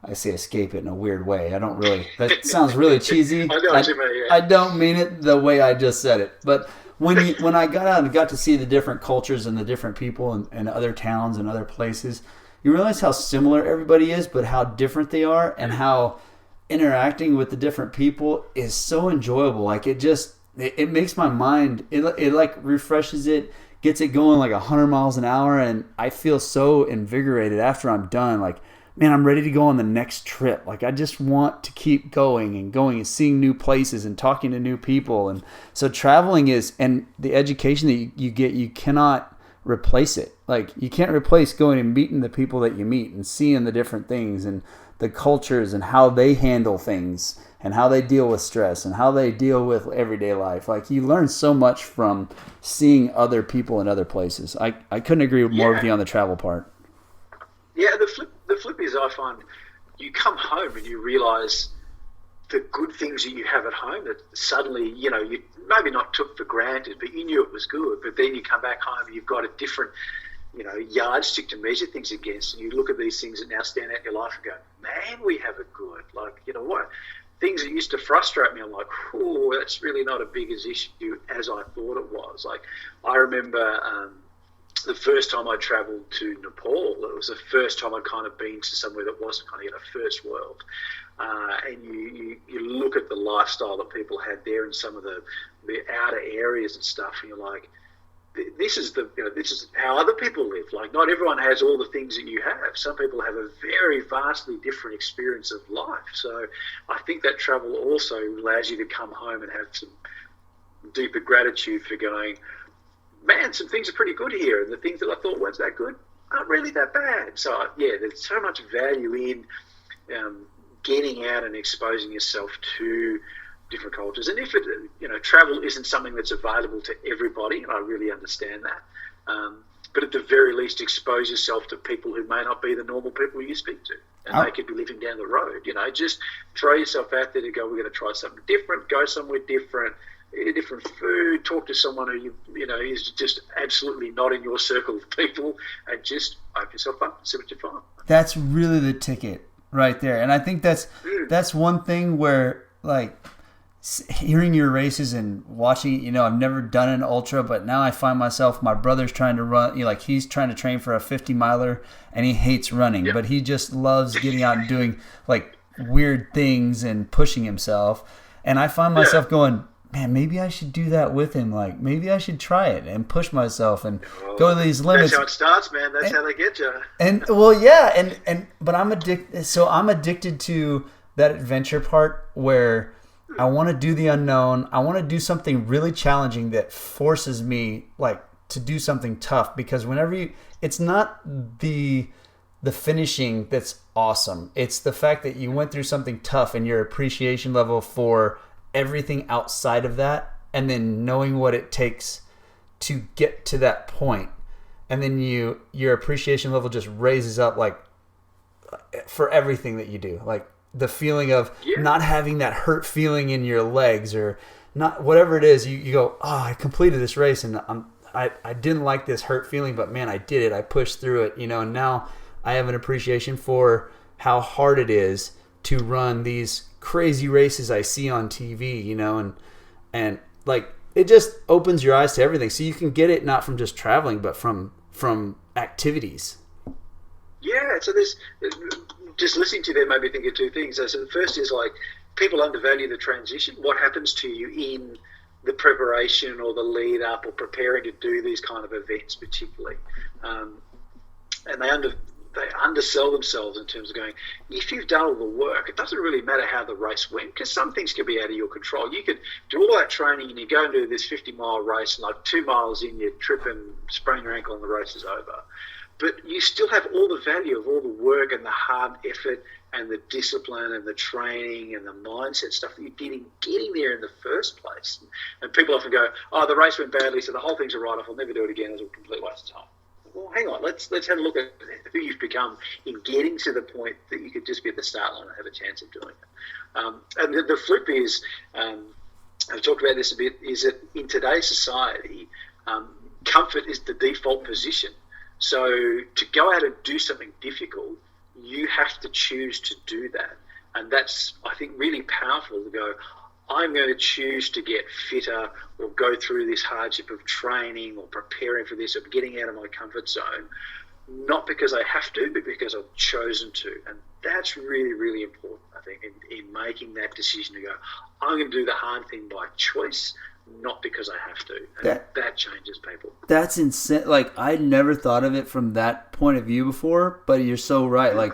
I say escape it in a weird way, that sounds really cheesy. I know what you mean, yeah. I don't mean it the way I just said it, but when I got out and got to see the different cultures and the different people and other towns and other places, you realize how similar everybody is, but how different they are, and how interacting with the different people is so enjoyable. Like, it makes my mind, it like refreshes it, gets it going like 100 miles an hour, and I feel so invigorated after I'm done. Like, man, I'm ready to go on the next trip. Like, I just want to keep going and seeing new places and talking to new people. And so traveling and the education that you get, you cannot replace it. Like, you can't replace going and meeting the people that you meet and seeing the different things and the cultures and how they handle things and how they deal with stress and how they deal with everyday life. Like, you learn so much from seeing other people in other places. I couldn't agree more with you on the travel part. Yeah, the flip is, I find you come home and you realise the good things that you have at home that suddenly, you maybe not took for granted, but you knew it was good. But then you come back home and you've got a different, yardstick to measure things against, and you look at these things that now stand out in your life and go, man, we have it good. Like, what? Things that used to frustrate me, I'm like, oh, that's really not as big an issue as I thought it was. Like, I remember the first time I travelled to Nepal, it was the first time I'd kind of been to somewhere that wasn't kind of, first world. And you look at the lifestyle that people had there in some of the outer areas and stuff, and you're like, this is how other people live. Like, not everyone has all the things that you have. Some people have a very vastly different experience of life. So I think that travel also allows you to come home and have some deeper gratitude for going, man, some things are pretty good here, and the things that I thought weren't that good, aren't really that bad. So yeah, there's so much value in getting out and exposing yourself to different cultures. And if it, travel isn't something that's available to everybody, and I really understand that. But at the very least, expose yourself to people who may not be the normal people you speak to. And they could be living down the road. Just throw yourself out there to go, we're going to try something different, go somewhere different, eat a different food, talk to someone who, is just absolutely not in your circle of people, and just open yourself up and see what you find. That's really the ticket right there. And I think that's one thing where, like, hearing your races and watching, I've never done an ultra, but now I find myself, my brother's trying to run, he's trying to train for a 50 miler and he hates running, but he just loves getting out and doing like weird things and pushing himself. And I find myself going, man, maybe I should do that with him. Like, maybe I should try it and push myself and go to these limits. That's how it starts, man. That's how they get you. And well, yeah. But I'm addicted. So I'm addicted to that adventure part where I want to do the unknown. I want to do something really challenging that forces me like to do something tough, because whenever it's not the finishing that's awesome. It's the fact that you went through something tough and your appreciation level for everything outside of that, and then knowing what it takes to get to that point. And then your appreciation level just raises up like for everything that you do. Like the feeling of not having that hurt feeling in your legs, or not, whatever it is, you go, oh, I completed this race and I didn't like this hurt feeling, but man, I did it. I pushed through it, and now I have an appreciation for how hard it is to run these crazy races I see on TV, and like it just opens your eyes to everything. So you can get it not from just traveling, but from activities. Yeah, so there's just listening to them made me think of two things. So the first is like people undervalue the transition. What happens to you in the preparation or the lead up or preparing to do these kind of events, particularly, and they undersell themselves in terms of going, if you've done all the work, it doesn't really matter how the race went, because some things can be out of your control. You could do all that training and you go and do this 50-mile race, and like 2 miles in, you trip and sprain your ankle and the race is over. But you still have all the value of all the work and the hard effort and the discipline and the training and the mindset stuff that you did in getting there in the first place. And people often go, oh, the race went badly, so the whole thing's a write-off. I'll never do it again. It was a complete waste of time. Well, hang on. Let's have a look at who you've become in getting to the point that you could just be at the start line and have a chance of doing it. And the flip is, I've talked about this a bit, is that in today's society, comfort is the default position. So to go out and do something difficult, you have to choose to do that. And that's, I think, really powerful to go, I'm going to choose to get fitter or go through this hardship of training or preparing for this or getting out of my comfort zone, not because I have to, but because I've chosen to. And that's really, really important, I think, in making that decision to go, I'm going to do the hard thing by choice, not because I have to. And that changes people. That's insane. Like, I'd never thought of it from that point of view before, but you're so right. Like,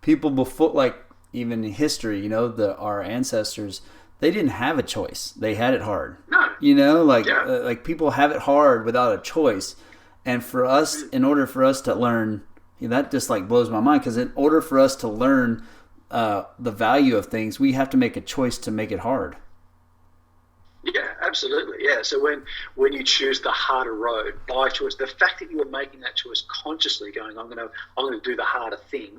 people before, like, even in history, our ancestors, they didn't have a choice. They had it hard. No. Like people have it hard without a choice. And for us, in order for us to learn, that just like blows my mind, because in order for us to learn the value of things, we have to make a choice to make it hard. Yeah, absolutely. Yeah. So when you choose the harder road by choice, the fact that you are making that choice consciously, going, I'm going to do the harder thing,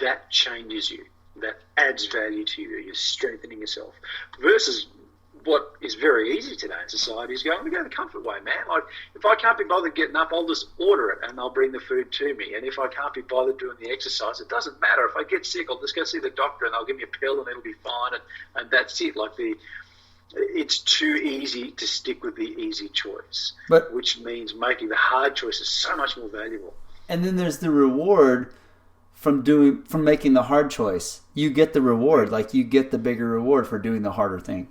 that changes you. That adds value to you. You're strengthening yourself. Versus what is very easy today in society is going to go the comfort way, man. Like, if I can't be bothered getting up, I'll just order it and they'll bring the food to me. And if I can't be bothered doing the exercise, it doesn't matter. If I get sick, I'll just go see the doctor and they'll give me a pill and it'll be fine. And that's it. Like it's too easy to stick with the easy choice, which means making the hard choice is so much more valuable. And then there's the reward from making the hard choice. You get the reward, like you get the bigger reward for doing the harder thing.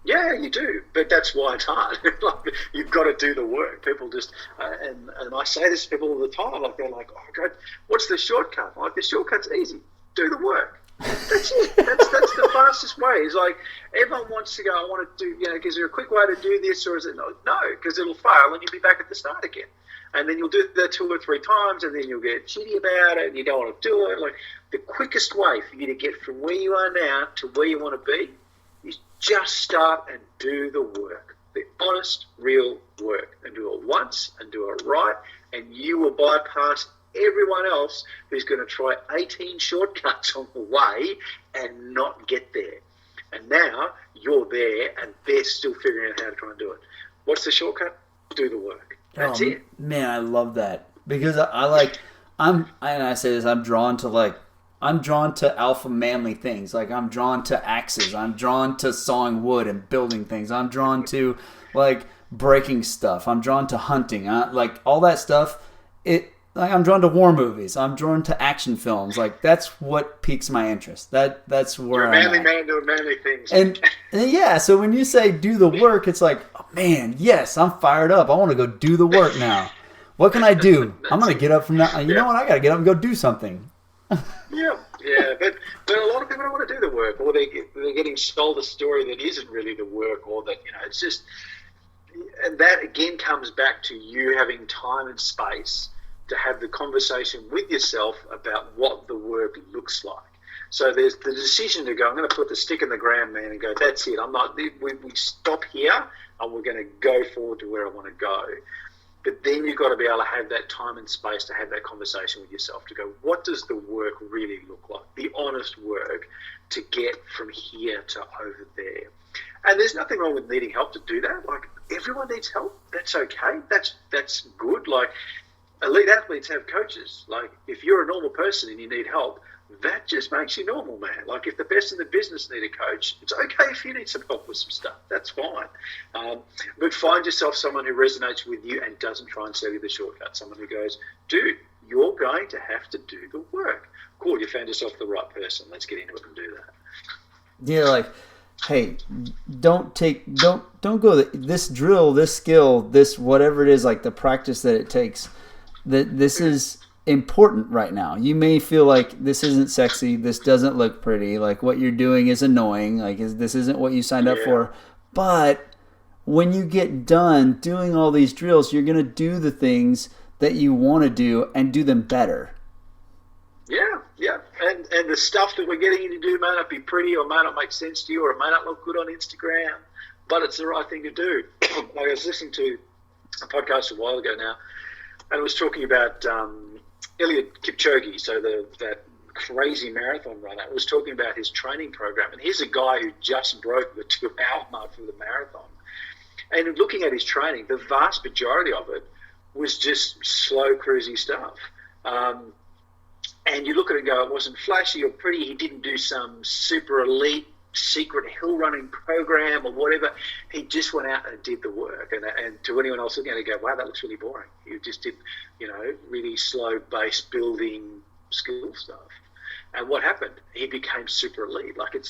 Yeah, you do, but that's why it's hard. Like, you've got to do the work. People just, and I say this to people all the time. Like, they're like, "Oh God, what's the shortcut?" I'm like, the shortcut's easy. Do the work. That's it. That's the fastest way. It's like everyone wants to go, I want to do, is there a quick way to do this, or is it no? Because it'll fail and you'll be back at the start again. And then you'll do that 2 or 3 times, and then you'll get shitty about it, and you don't want to do it. Like, the quickest way for you to get from where you are now to where you want to be is just start and do the work. The honest, real work. And do it once, and do it right, and you will bypass everyone else who's going to try 18 shortcuts on the way and not get there. And now you're there, and they're still figuring out how to try and do it. What's the shortcut? Do the work. That's it. Man, I love that, because I say this, I'm drawn to alpha manly things. Like, I'm drawn to axes. I'm drawn to sawing wood and building things. I'm drawn to like breaking stuff. I'm drawn to hunting. Like all that stuff. I'm drawn to war movies. I'm drawn to action films. Like, that's what piques my interest. That's where you're a manly man doing manly things. And yeah, so when you say do the work, it's like, oh, man, yes, I'm fired up. I want to go do the work now. What can I do? I'm going to get up from now. You know what? I got to get up and go do something. Yeah, but a lot of people don't want to do the work, or they're getting sold a story that isn't really the work, or that, it's just, and that again comes back to you having time and space to have the conversation with yourself about what the work looks like. So there's the decision to go, I'm going to put the stick in the ground, man, and go, that's it. We stop here, and we're going to go forward to where I want to go. But then you've got to be able to have that time and space to have that conversation with yourself to go, what does the work really look like? The honest work to get from here to over there. And there's nothing wrong with needing help to do that. Like, everyone needs help. That's okay. That's good. Like, elite athletes have coaches. Like, if you're a normal person and you need help, that just makes you normal, man. Like, if the best in the business need a coach, it's okay if you need some help with some stuff. That's fine. But find yourself someone who resonates with you and doesn't try and sell you the shortcut. Someone who goes, dude, you're going to have to do the work. Cool, you found yourself the right person. Let's get into it and do that. Yeah, like, hey, don't go this drill, this skill, this whatever it is, like the practice that it takes. That this is important right now. You may feel like this isn't sexy, this doesn't look pretty, like what you're doing is annoying, like this isn't what you signed up for. But when you get done doing all these drills, you're going to do the things that you want to do and do them better. Yeah. And the stuff that we're getting you to do may not be pretty, or may not make sense to you, or it may not look good on Instagram, but it's the right thing to do. Like, I was listening to a podcast a while ago now, and it was talking about Eliud Kipchoge, so that crazy marathon runner. It was talking about his training program. And here's a guy who just broke the 2-hour mark for the marathon. And looking at his training, the vast majority of it was just slow, cruisy stuff. And you look at it and go, it wasn't flashy or pretty. He didn't do some super elite secret hill running program or whatever. He just went out and did the work. And to anyone else looking at it, go, wow, that looks really boring. He just did, really slow base building skill stuff. And what happened? He became super elite. Like, it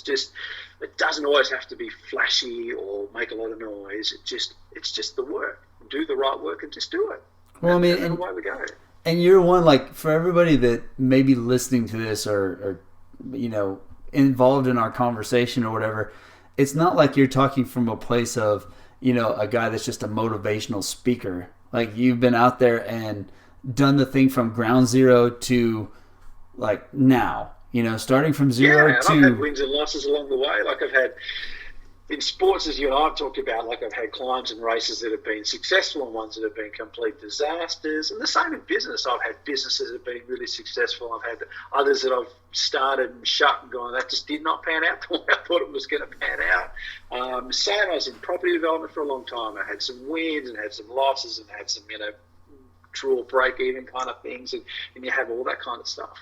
doesn't always have to be flashy or make a lot of noise. It's just the work. Do the right work and just do it. Well, and away we go. And you're one, like, for everybody that may be listening to this or involved in our conversation or whatever, it's not like you're talking from a place of, a guy that's just a motivational speaker. Like, you've been out there and done the thing from ground zero to, like, now, starting from zero to... I've had wins and losses along the way. Like, I've had, in sports, as you and I have talked about, like, I've had climbs and races that have been successful and ones that have been complete disasters. And the same in business. I've had businesses that have been really successful. I've had others that I've started and shut and gone, that just did not pan out the way I thought it was going to pan out. Same, I was in property development for a long time. I had some wins and had some losses and had some, true or break even kind of things. And you have all that kind of stuff.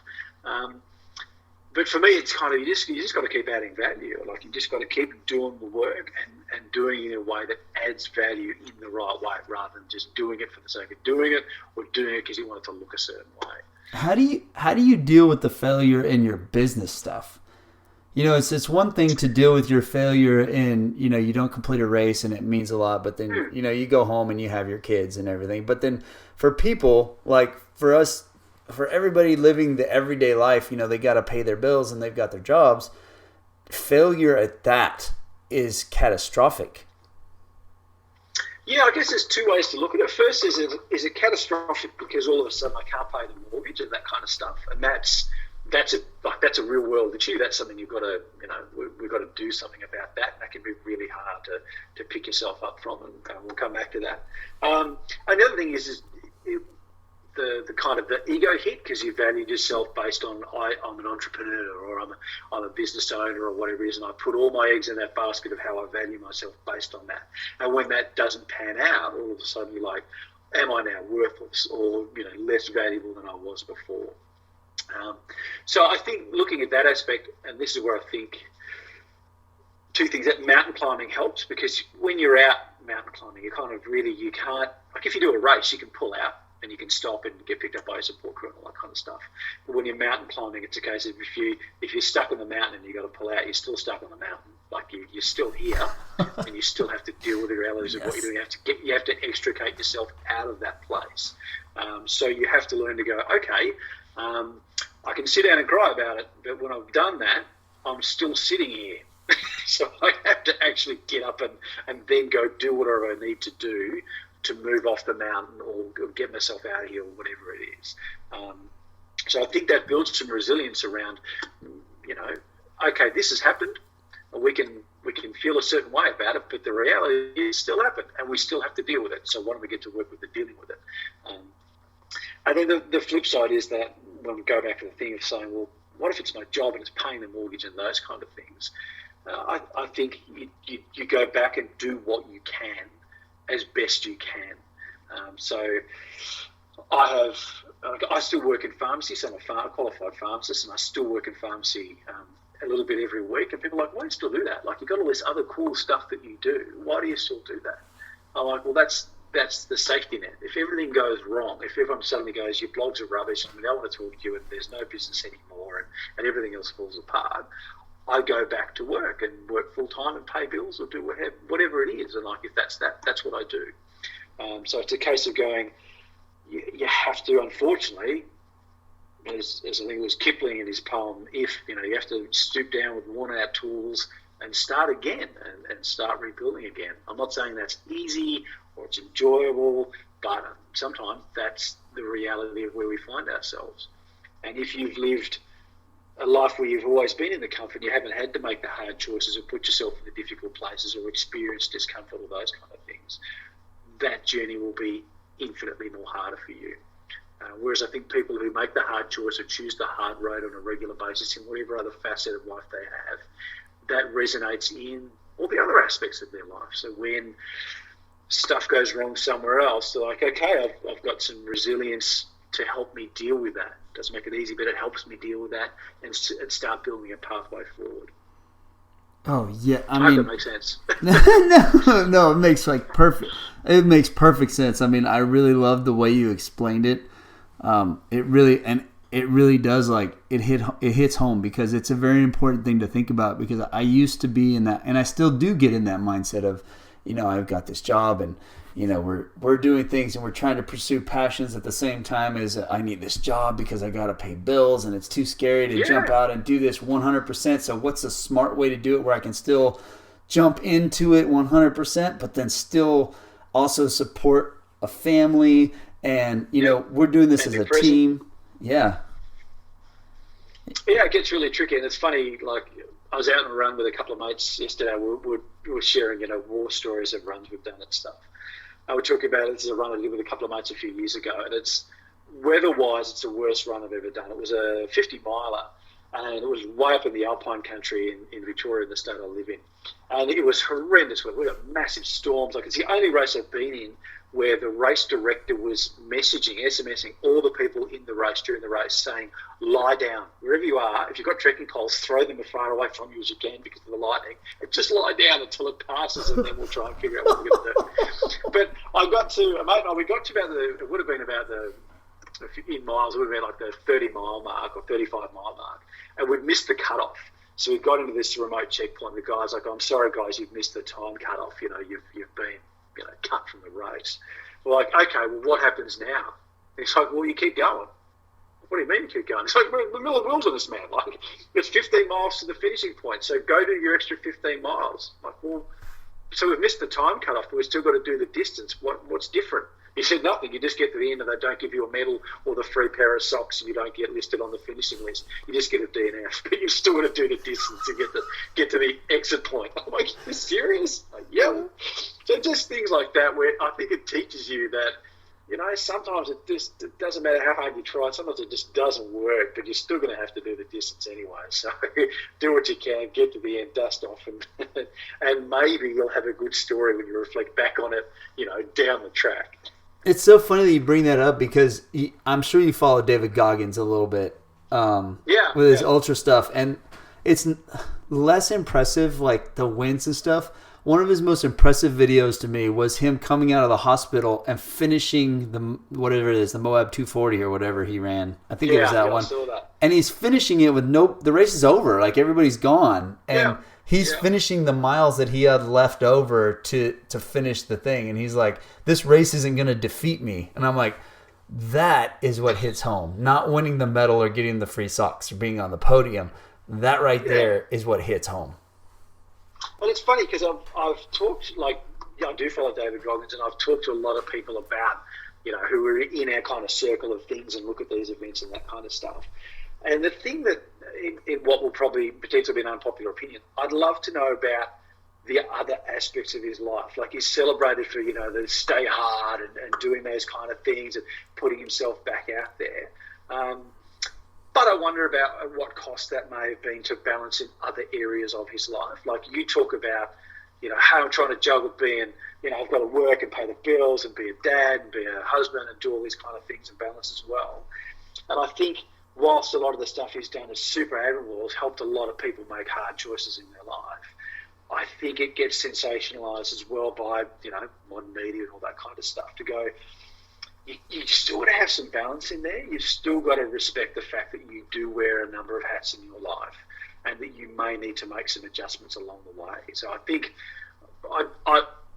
But for me, it's kind of, you just got to keep adding value. Like, you just got to keep doing the work and doing it in a way that adds value in the right way, rather than just doing it for the sake of doing it, or doing it because you want it to look a certain way. How do you deal with the failure in your business stuff? It's one thing to deal with your failure in, you don't complete a race and it means a lot, but then, you go home and you have your kids and everything. But then for people, like for us, for everybody living the everyday life, they got to pay their bills and they've got their jobs. Failure at that is catastrophic. Yeah, I guess there's two ways to look at it. First, is it catastrophic because all of a sudden I can't pay the mortgage and that kind of stuff, and that's a real world issue. That's something you've got to, we've got to do something about that. That can be really hard to pick yourself up from, and we'll come back to that. Another thing is the kind of the ego hit, because you valued yourself based on I'm an entrepreneur, or I'm a business owner, or whatever it is, and I put all my eggs in that basket of how I value myself based on that. And when that doesn't pan out, all of a sudden you're like, am I now worthless, or less valuable than I was before? So I think looking at that aspect, and this is where I think two things, that mountain climbing helps, because when you're out mountain climbing, you can't, like if you do a race, you can pull out and you can stop and get picked up by a support crew and all that kind of stuff. But when you're mountain climbing, it's a case of if you're stuck on the mountain and you've got to pull out, you're still stuck on the mountain. Like you're still here, and you still have to deal with the realities of what you're doing. You have to extricate yourself out of that place. So you have to learn to go, okay, I can sit down and cry about it, but when I've done that, I'm still sitting here. So I have to actually get up and then go do whatever I need to do to move off the mountain or get myself out of here, or whatever it is. So I think that builds some resilience around, okay, this has happened. We can feel a certain way about it, but the reality is it still happened, and we still have to deal with it. So why don't we get to work with the dealing with it? And then the flip side is that when we go back to the thing of saying, well, what if it's my job and it's paying the mortgage and those kind of things? I think you go back and do what you can as best you can. So I still work in pharmacy, so I'm a qualified pharmacist, and I still work in pharmacy a little bit every week. And people are like, why do you still do that? Like, you've got all this other cool stuff that you do. Why do you still do that? I'm like, well, that's the safety net. If everything goes wrong, if everyone suddenly goes, your blogs are rubbish and we don't want to talk to you and there's no business anymore and everything else falls apart, I go back to work and work full time and pay bills or do whatever it is. And like, if that's what I do. So it's a case of going, you have to, unfortunately, as I think it was Kipling in his poem, you have to stoop down with worn out tools and start again and start rebuilding again. I'm not saying that's easy or it's enjoyable, but sometimes that's the reality of where we find ourselves. And if you've lived a life where you've always been in the comfort, you haven't had to make the hard choices or put yourself in the difficult places or experience discomfort or those kind of things, that journey will be infinitely more harder for you. Whereas I think people who make the hard choice or choose the hard road on a regular basis in whatever other facet of life they have, that resonates in all the other aspects of their life. So when stuff goes wrong somewhere else, they're like, okay, I've got some resilience to help me deal with that. It doesn't make it easy, but it helps me deal with that and start building a pathway forward. Oh yeah, I hope that makes sense. No, it makes perfect. It makes perfect sense. I mean, I really love the way you explained it. It really does, like, it hits home, because it's a very important thing to think about, because I used to be in that, and I still do get in that mindset of, I've got this job and, we're doing things and we're trying to pursue passions at the same time as I need this job because I got to pay bills and it's too scary to jump out and do this 100%. So what's a smart way to do it where I can still jump into it 100%, but then still also support a family and, we're doing this as a team. Yeah. Yeah, it gets really tricky. And it's funny, like, I was out on a run with a couple of mates yesterday. We were sharing, war stories of runs we've done and stuff. We're talking about, this is a run I did with a couple of mates a few years ago, and it's, weather-wise, it's the worst run I've ever done. It was a 50-miler, and it was way up in the Alpine country in Victoria, the state I live in. And it was horrendous weather. We got massive storms. Like, it's the only race I've been in where the race director was SMSing all the people in the race during the race, saying, lie down. Wherever you are, if you've got trekking poles, throw them as far away from you as you can because of the lightning. And just lie down until it passes, and then we'll try and figure out what we're going to do. But I got to, a mate and I, we got to it would have been about in miles, it would have been like the 30-mile mark or 35-mile mark, and we'd missed the cutoff. So we got into this remote checkpoint. The guy's like, I'm sorry, guys, you've missed the time cutoff. You've been cut from the race. We're like, okay, well, what happens now? And he's like, well, you keep going. What do you mean you keep going? It's like, we're in the middle of the wheels on this, man. Like, it's 15 miles to the finishing point, so go do your extra 15 miles. Like, well, so we've missed the time cutoff, but we've still got to do the distance. What's different? He said nothing. You just get to the end and they don't give you a medal or the free pair of socks, and you don't get listed on the finishing list. You just get a DNF, but you've still got to do the distance to get to the exit point. I'm like, are you serious? Like, yeah. So just things like that, where I think it teaches you that, you know, sometimes it doesn't matter how hard you try. Sometimes it just doesn't work, but you're still going to have to do the distance anyway. So do what you can, get to the end, dust off, and maybe you'll have a good story when you reflect back on it, you know, down the track. It's so funny that you bring that up because I'm sure you follow David Goggins a little bit with his ultra stuff. And it's less impressive, like the wins and stuff. One of his most impressive videos to me was him coming out of the hospital and finishing the whatever it is, the Moab 240 or whatever he ran. I think it was that one. I saw that. And he's finishing it with the race is over. Like everybody's gone. And he's finishing the miles that he had left over to finish the thing. And he's like, this race isn't going to defeat me. And I'm like, that is what hits home. Not winning the medal or getting the free socks or being on the podium. That right there is what hits home. Well, it's funny because I've talked, like, I do follow David Goggins, and I've talked to a lot of people about, you know, who are in our kind of circle of things and look at these events and that kind of stuff. And the thing that, in what will probably potentially be an unpopular opinion, I'd love to know about the other aspects of his life. Like, he's celebrated for, you know, the stay hard and doing those kind of things and putting himself back out there. But I wonder about what cost that may have been to balance in other areas of his life. Like you talk about, you know, how I'm trying to juggle being, you know, I've got to work and pay the bills and be a dad and be a husband and do all these kind of things and balance as well. And I think whilst a lot of the stuff he's done is super admirable, has helped a lot of people make hard choices in their life, I think it gets sensationalised as well by, you know, modern media and all that kind of stuff to go, you still got to have some balance in there. You've still got to respect the fact that you do wear a number of hats in your life and that you may need to make some adjustments along the way. So I think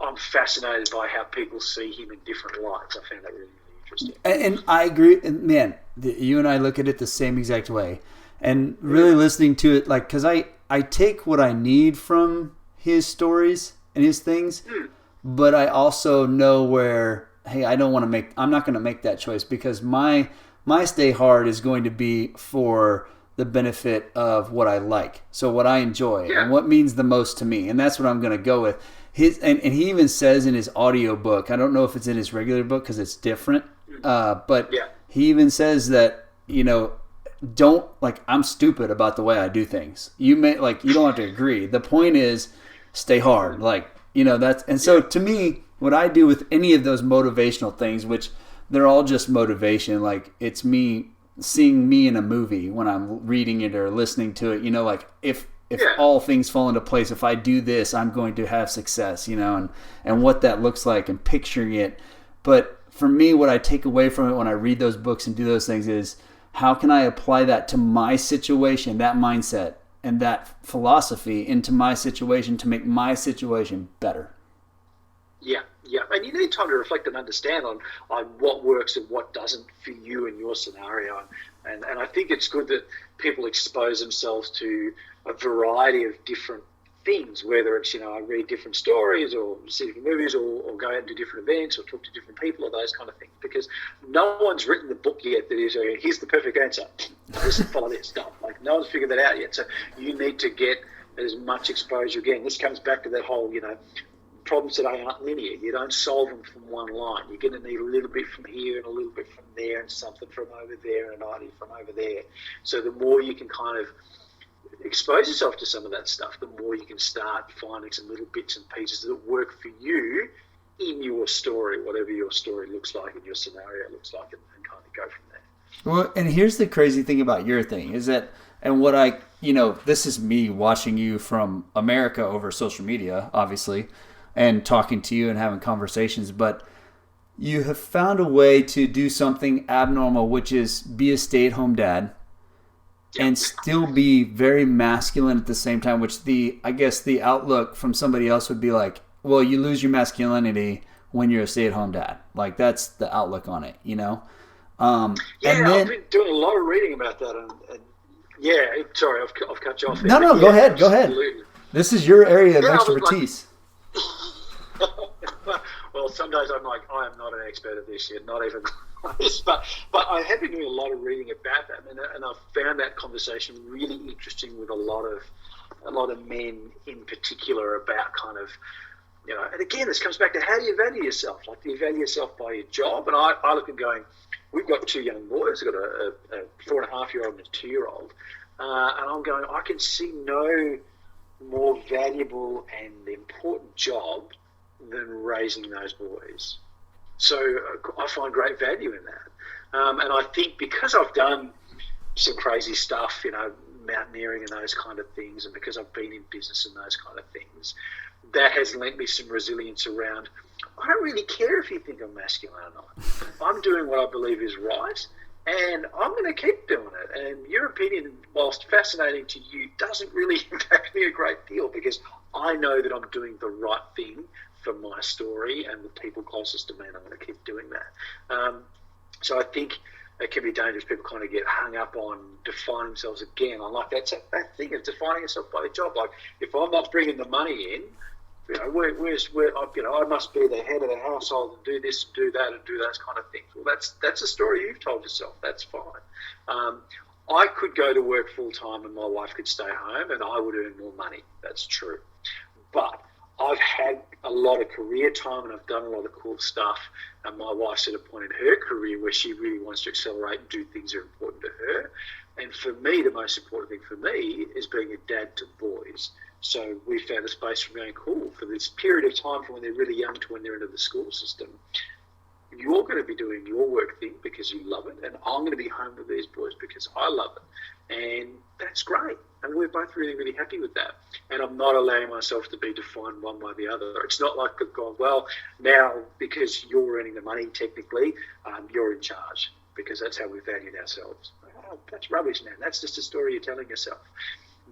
I'm fascinated by how people see him in different lights. I found that really, really interesting. And I agree. And man, you and I look at it the same exact way. And really listening to it, like, because I take what I need from his stories and his things, but I also know where, hey, I'm not going to make that choice because my stay hard is going to be for the benefit of what I like. So what I enjoy and what means the most to me. And that's what I'm going to go with. And he even says in his audio book, I don't know if it's in his regular book because it's different, but he even says that, you know, don't, like, I'm stupid about the way I do things. You don't have to agree. The point is stay hard. Like, you know, so to me, what I do with any of those motivational things, which they're all just motivation, like it's me seeing me in a movie when I'm reading it or listening to it, you know, like if all things fall into place, if I do this, I'm going to have success, you know, and what that looks like and picturing it. But for me, what I take away from it when I read those books and do those things is how can I apply that to my situation, that mindset and that philosophy into my situation to make my situation better. Yeah, and you need time to reflect and understand on what works and what doesn't for you and your scenario. And I think it's good that people expose themselves to a variety of different things, whether it's, you know, I read different stories or see different movies or go out to different events or talk to different people or those kind of things, because no one's written the book yet that is, here's the perfect answer, just follow this stuff. Like, no one's figured that out yet. So you need to get as much exposure. Again, this comes back to that whole, you know, problems today aren't linear. You don't solve them from one line. You're going to need a little bit from here and a little bit from there and something from over there and an idea from over there. So the more you can kind of expose yourself to some of that stuff, the more you can start finding some little bits and pieces that work for you in your story, whatever your story looks like and your scenario looks like, and kind of go from there. Well, and here's the crazy thing about your thing is that, and what I, you know, this is me watching you from America over social media, obviously, and talking to you and having conversations, but you have found a way to do something abnormal, which is be a stay-at-home dad and still be very masculine at the same time, which I guess the outlook from somebody else would be like, well, you lose your masculinity when you're a stay-at-home dad. Like, that's the outlook on it, you know? And then, I've been doing a lot of reading about that. And sorry, I've cut you off there. No, go ahead. This is your area of expertise. well, some days I'm like, I am not an expert at this yet, not even close. But I have been doing a lot of reading about that, and I've found that conversation really interesting with a lot of men in particular about kind of, you know, and again, this comes back to how do you value yourself? Like, do you value yourself by your job? And I look at going, we've got two young boys. We've got a 4.5-year-old and a 2-year-old. And I'm going, I can see no more valuable and important job than raising those boys. So I find great value in that. And I think because I've done some crazy stuff, you know, mountaineering and those kind of things, and because I've been in business and those kind of things, that has lent me some resilience around, I don't really care if you think I'm masculine or not. I'm doing what I believe is right, and I'm going to keep doing it. And your opinion, whilst fascinating to you, doesn't really impact me a great deal, because I know that I'm doing the right thing for my story and the people closest to me, and I'm going to keep doing that. So I think it can be dangerous. People kind of get hung up on defining themselves again. I like that thing of defining yourself by a job. Like, if I'm not bringing the money in, you know, I must be the head of the household and do this and do that and do those kind of things. Well, that's a story you've told yourself. That's fine. I could go to work full time and my wife could stay home and I would earn more money. That's true. But I've had a lot of career time and I've done a lot of cool stuff. And my wife's at a point in her career where she really wants to accelerate and do things that are important to her. And for me, the most important thing for me is being a dad to boys. So we found a space from going, cool, for this period of time from when they're really young to when they're into the school system, you're going to be doing your work thing because you love it, and I'm going to be home with these boys because I love it. And that's great. And we're both really, really happy with that. And I'm not allowing myself to be defined one by the other. It's not like I've gone, well, now because you're earning the money technically, you're in charge, because that's how we valued ourselves. Oh, that's rubbish, man. That's just a story you're telling yourself.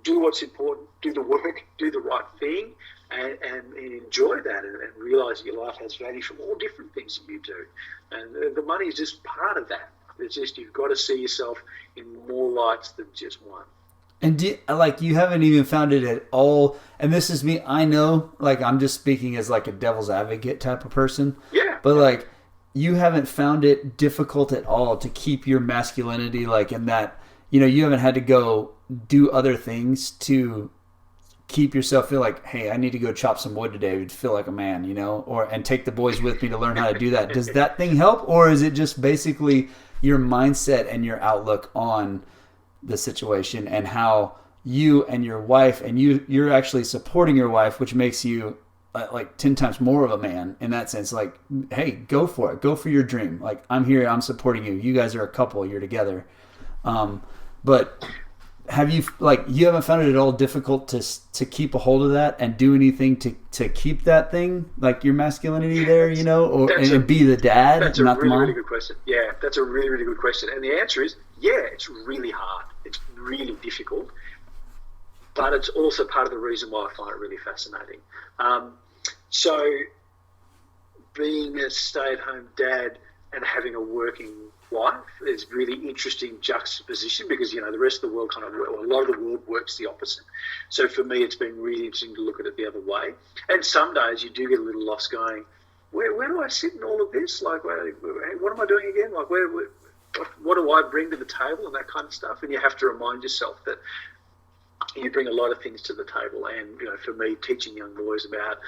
Do what's important, do the work, do the right thing, and enjoy that, and realise your life has value from all different things that you do. And the money is just part of that. It's just, you've got to see yourself in more lights than just one. And you haven't even found it at all, and this is me, I know, like, I'm just speaking as like a devil's advocate type of person. Yeah. But like, you haven't found it difficult at all to keep your masculinity, like, in that, you know, you haven't had to go do other things to keep yourself feel like, hey, I need to go chop some wood today to feel like a man, you know, and take the boys with me to learn how to do that. Does that thing help, or is it just basically your mindset and your outlook on the situation and how you and your wife, and you're actually supporting your wife, which makes you like 10 times more of a man in that sense? Like, hey, go for it. Go for your dream. Like, I'm here. I'm supporting you. You guys are a couple. You're together. But have you, like, you haven't found it at all difficult to keep a hold of that and do anything to keep that thing, like your masculinity there, you know, or and be the dad, that's not a the mom? really good question. Yeah, that's a really, really good question. And the answer is, yeah, it's really hard. It's really difficult. But it's also part of the reason why I find it really fascinating. So being a stay-at-home dad and having a working wife is really interesting juxtaposition, because, you know, the rest of the world a lot of the world works the opposite. So for me, it's been really interesting to look at it the other way. And some days you do get a little lost going, where do I sit in all of this? Like, what am I doing again? Like, what do I bring to the table and that kind of stuff? And you have to remind yourself that you bring a lot of things to the table. And, you know, for me, teaching young boys about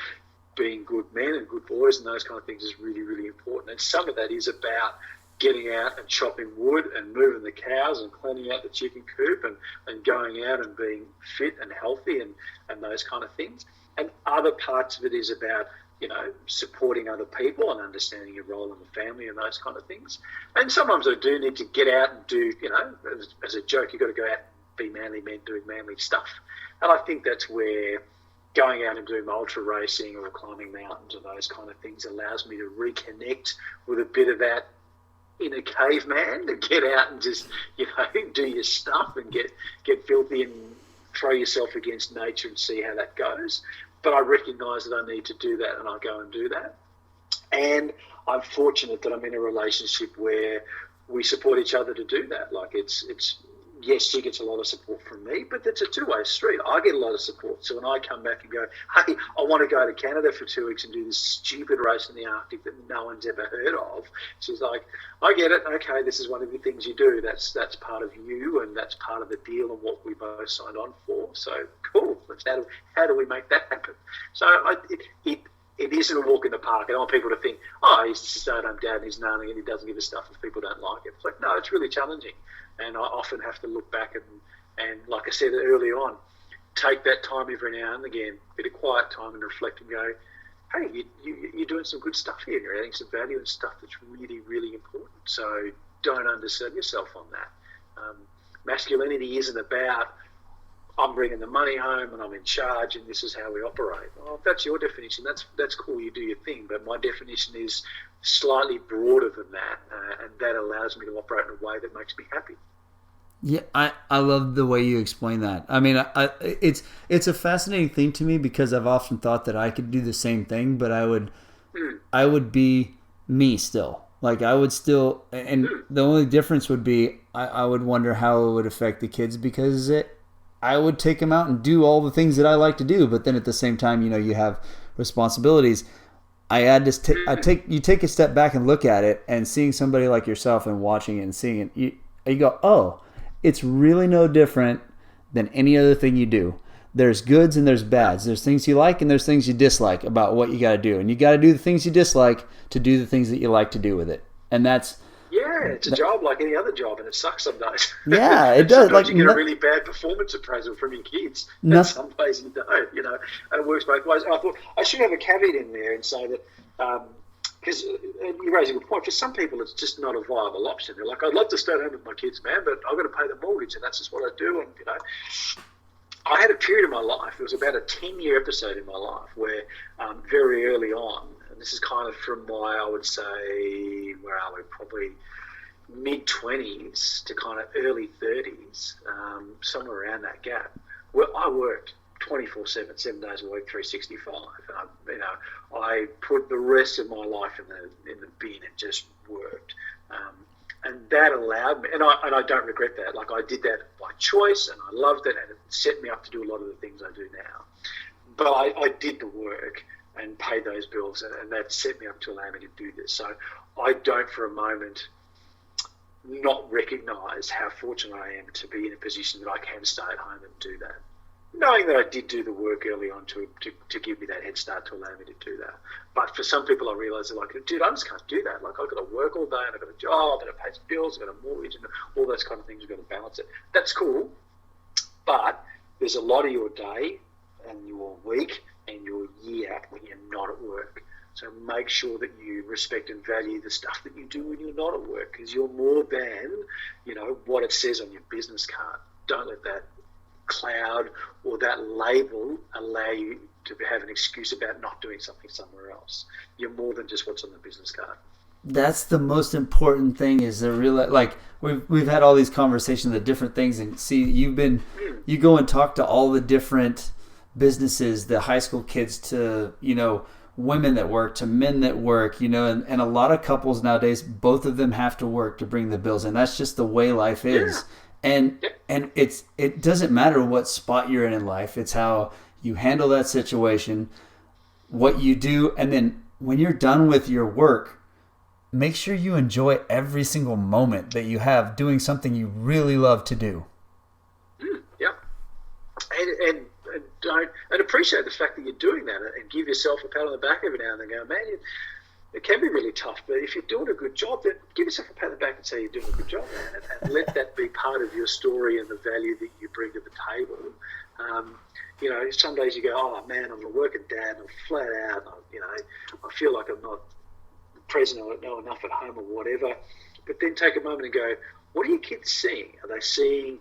being good men and good boys and those kind of things is really, really important. And some of that is about getting out and chopping wood and moving the cows and cleaning out the chicken coop and going out and being fit and healthy and those kind of things. And other parts of it is about, you know, supporting other people and understanding your role in the family and those kind of things. And sometimes I do need to get out and do, you know, as a joke, you've got to go out and be manly men doing manly stuff. And I think that's where going out and doing ultra racing or climbing mountains or those kind of things allows me to reconnect with a bit of that inner caveman, to get out and just, you know, do your stuff and get filthy and throw yourself against nature and see how that goes. But I recognise that I need to do that, and I go and do that. And I'm fortunate that I'm in a relationship where we support each other to do that. Like, it's yes, she gets a lot of support from me, but it's a two-way street. I get a lot of support. So when I come back and go, hey, I want to go to Canada for 2 weeks and do this stupid race in the Arctic that no one's ever heard of, she's like, I get it. Okay, this is one of the things you do. That's part of you, and that's part of the deal and what we both signed on for. So cool. How do we make that happen? So it isn't a walk in the park. I don't want people to think, oh, he's just a stay-at-home dad and he's nunning and he doesn't give a stuff if people don't like it. It's like, no, it's really challenging. And I often have to look back and like I said early on, take that time every now and again, bit of quiet time and reflect and go, hey, you're doing some good stuff here. You're adding some value and stuff that's really, really important. So don't undersell yourself on that. Masculinity isn't about I'm bringing the money home and I'm in charge and this is how we operate. Well, if that's your definition, that's cool, you do your thing. But my definition is slightly broader than that, and that allows me to operate in a way that makes me happy. Yeah, I love the way you explain that. I mean, it's a fascinating thing to me because I've often thought that I could do the same thing, but I would be me still. Like I would still, and the only difference would be I would wonder how it would affect the kids because I would take them out and do all the things that I like to do, but then at the same time, you have responsibilities. You take a step back and look at it, and seeing somebody like yourself and watching it and seeing it, you go, oh, it's really no different than any other thing you do. There's goods and there's bads. There's things you like and there's things you dislike about what you got to do, and you got to do the things you dislike to do the things that you like to do with it, and that's. Yeah, it's a job like any other job, and it sucks some days. Yeah, it does. Sometimes you get a really bad performance appraisal from your kids, and some days you don't, and it works both ways. I thought I should have a caveat in there and say that, because you raise a good point, for some people it's just not a viable option. They're like, I'd love to stay at home with my kids, man, but I've got to pay the mortgage, and that's just what I do, and, I had a period in my life, it was about a 10-year episode in my life, where very early on, and this is kind of from my, I would say, where are we, probably mid-20s to kind of early 30s, somewhere around that gap, where I worked 24/7, 7 days a week, 365. And I put the rest of my life in the bin and just worked. And that allowed me, and I don't regret that. Like, I did that by choice, and I loved it, and it set me up to do a lot of the things I do now. But I did the work and paid those bills, and that set me up to allow me to do this. So I don't for a moment not recognise how fortunate I am to be in a position that I can stay at home and do that. Knowing that I did do the work early on to give me that head start to allow me to do that. But for some people, I realise they're like, dude, I just can't do that. Like, I've got to work all day, and I've got a job, and I've got to pay some bills, I've got a mortgage, and all those kind of things. You've got to balance it. That's cool. But there's a lot of your day and your week and your year when you're not at work. So make sure that you respect and value the stuff that you do when you're not at work, because you're more than, what it says on your business card. Don't let that cloud or that label allow you to have an excuse about not doing something somewhere else. You're more than just what's on the business card. That's the most important thing, is to realize, like, we've had all these conversations of different things, and see, you go and talk to all the different businesses, the high school kids to, women that work, to men that work, and a lot of couples nowadays, both of them have to work to bring the bills, and that's just the way life is. Yeah. And it doesn't matter what spot you're in life. It's how you handle that situation, what you do, and then when you're done with your work, make sure you enjoy every single moment that you have doing something you really love to do. Yeah, and appreciate the fact that you're doing that, and give yourself a pat on the back every now and then. Go, man, it can be really tough, but if you're doing a good job, then give yourself a pat on the back and say you're doing a good job, man, and let that be part of your story and the value that you bring to the table. Some days you go, oh man, I'm a working dad, I'm flat out, I feel like I'm not present or know enough at home or whatever. But then take a moment and go, what are your kids seeing? Are they seeing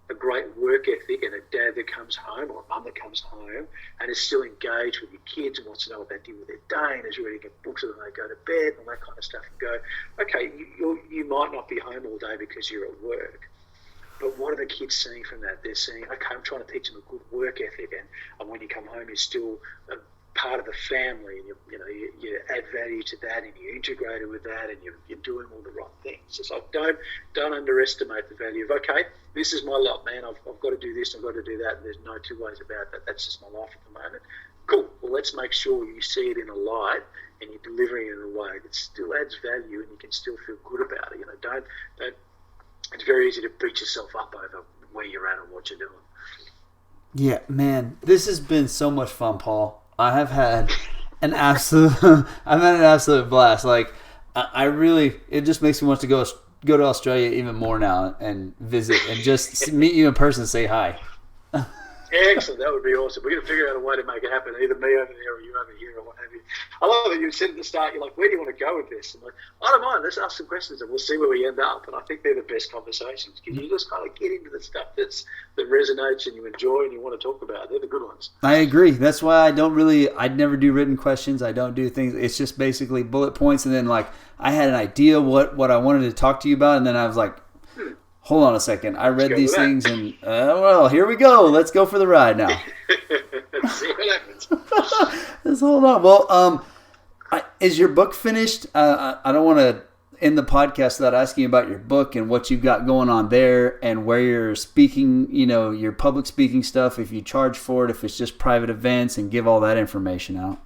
a great work ethic and a dad that comes home, or a mum that comes home and is still engaged with your kids and wants to know what they did with their day and is ready to get books when they go to bed and all that kind of stuff, and go, okay, you might not be home all day because you're at work, but what are the kids seeing from that? They're seeing, okay, I'm trying to teach them a good work ethic, and when you come home, you're still part of the family, and you add value to that, and you integrate it with that, and you're doing all the right things. It's like don't underestimate the value of, okay, this is my lot, man. I've got to do this, I've got to do that, and there's no two ways about that. That's just my life at the moment. Cool. Well, let's make sure you see it in a light, and you're delivering it in a way that still adds value, and you can still feel good about it. Don't. It's very easy to beat yourself up over where you're at and what you're doing. Yeah, man, this has been so much fun, Paul. I have had an absolute blast. Like, I really, it just makes me want to go to Australia even more now and visit and just meet you in person and say hi. Excellent, that would be awesome. We're going to figure out a way to make it happen, either me over there or you over here or what have you. I love that you said at the start, you're like, where do you want to go with this? I'm like, I don't mind, let's ask some questions and we'll see where we end up. And I think they're the best conversations because you just kind of get into the stuff that resonates and you enjoy and you want to talk about. They're the good ones. I agree. That's why I'd never do written questions. I don't do things. It's just basically bullet points. And then like I had an idea what I wanted to talk to you about. And then I was like, hold on a second. I read these things and, well, here we go. Let's go for the ride now. See what happens. Let's hold on. Well, is your book finished? I don't want to end the podcast without asking you about your book and what you've got going on there and where you're speaking, your public speaking stuff, if you charge for it, if it's just private events, and give all that information out.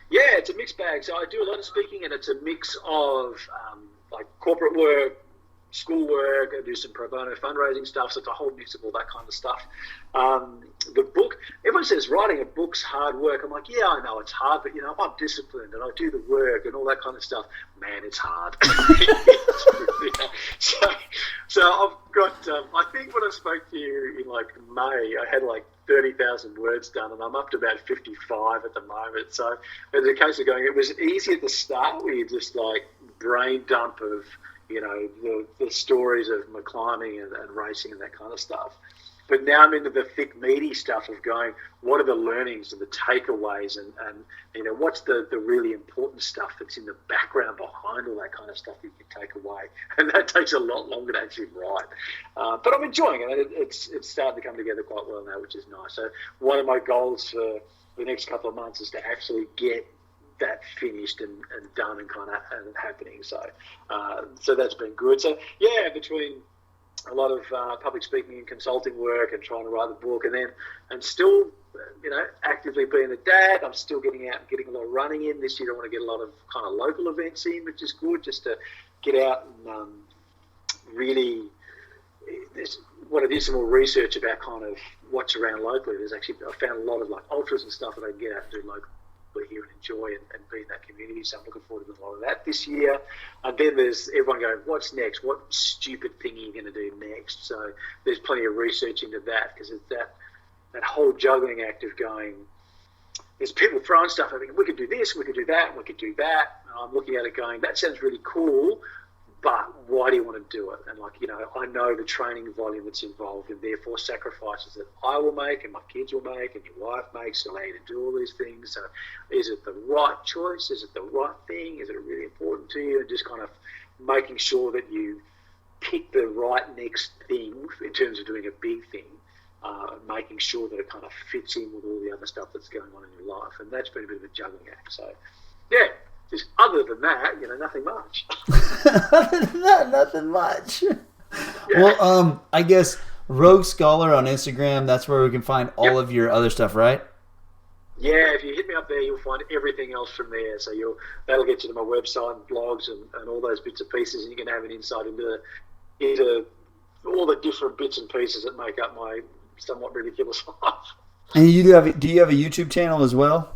Yeah, it's a mixed bag. So I do a lot of speaking, and it's a mix of like corporate work, schoolwork, I do some pro bono fundraising stuff, so it's a whole mix of all that kind of stuff. The book, everyone says writing a book's hard work. I'm like, yeah, I know it's hard, but I'm disciplined and I do the work and all that kind of stuff. Man, it's hard. So I've got, I think when I spoke to you in like May, I had like 30,000 words done, and I'm up to about 55 at the moment. So it's a case of going, it was easy at the start where you just like brain dump of, the stories of my climbing and racing and that kind of stuff. But now I'm into the thick, meaty stuff of going, what are the learnings and the takeaways and what's the really important stuff that's in the background behind all that kind of stuff you can take away. And that takes a lot longer to actually write. But I'm enjoying it. It's starting to come together quite well now, which is nice. So one of my goals for the next couple of months is to actually get that finished and done and kind of and happening. So that's been good. So yeah, between a lot of public speaking and consulting work and trying to write the book, and still actively being a dad, I'm still getting out and getting a lot of running in. This year I want to get a lot of kind of local events in, which is good, just to get out and really want to do some more research about kind of what's around locally. I found a lot of like ultras and stuff that I can get out and do locally here and enjoy and be in that community. So I'm looking forward to doing a lot of that this year. And then there's everyone going, what's next? What stupid thing are you going to do next? So there's plenty of research into that, because it's that whole juggling act of going, there's people throwing stuff. I think we could do this, we could do that, we could do that. And I'm looking at it going, that sounds really cool, but why do you want to do it? And I know the training volume that's involved, and therefore sacrifices that I will make and my kids will make and your wife makes to allow you to do all these things. So is it the right choice? Is it the right thing? Is it really important to you? And just kind of making sure that you pick the right next thing in terms of doing a big thing, making sure that it kind of fits in with all the other stuff that's going on in your life. And that's been a bit of a juggling act. So yeah. Just other than that, nothing much. Other than that, nothing much. Yeah. Well, I guess Rogue Scholar on Instagram, that's where we can find all of your other stuff, right? Yeah, if you hit me up there, you'll find everything else from there. So that'll get you to my website and blogs and all those bits and pieces, and you can have an insight into all the different bits and pieces that make up my somewhat ridiculous life. And do you have a YouTube channel as well?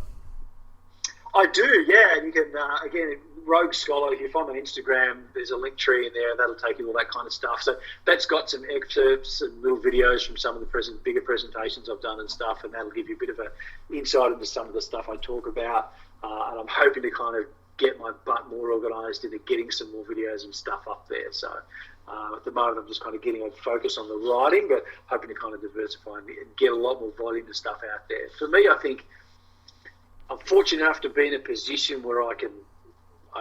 I do, yeah. And you can, again, Rogue Scholar, if you find me on Instagram, there's a link tree in there, and that'll take you to all that kind of stuff. So that's got some excerpts and little videos from some of the bigger presentations I've done and stuff, and that'll give you a bit of an insight into some of the stuff I talk about. And I'm hoping to kind of get my butt more organised into getting some more videos and stuff up there. So at the moment, I'm just kind of getting a focus on the writing, but hoping to kind of diversify and get a lot more volume of stuff out there. For me, I think I'm fortunate enough to be in a position where I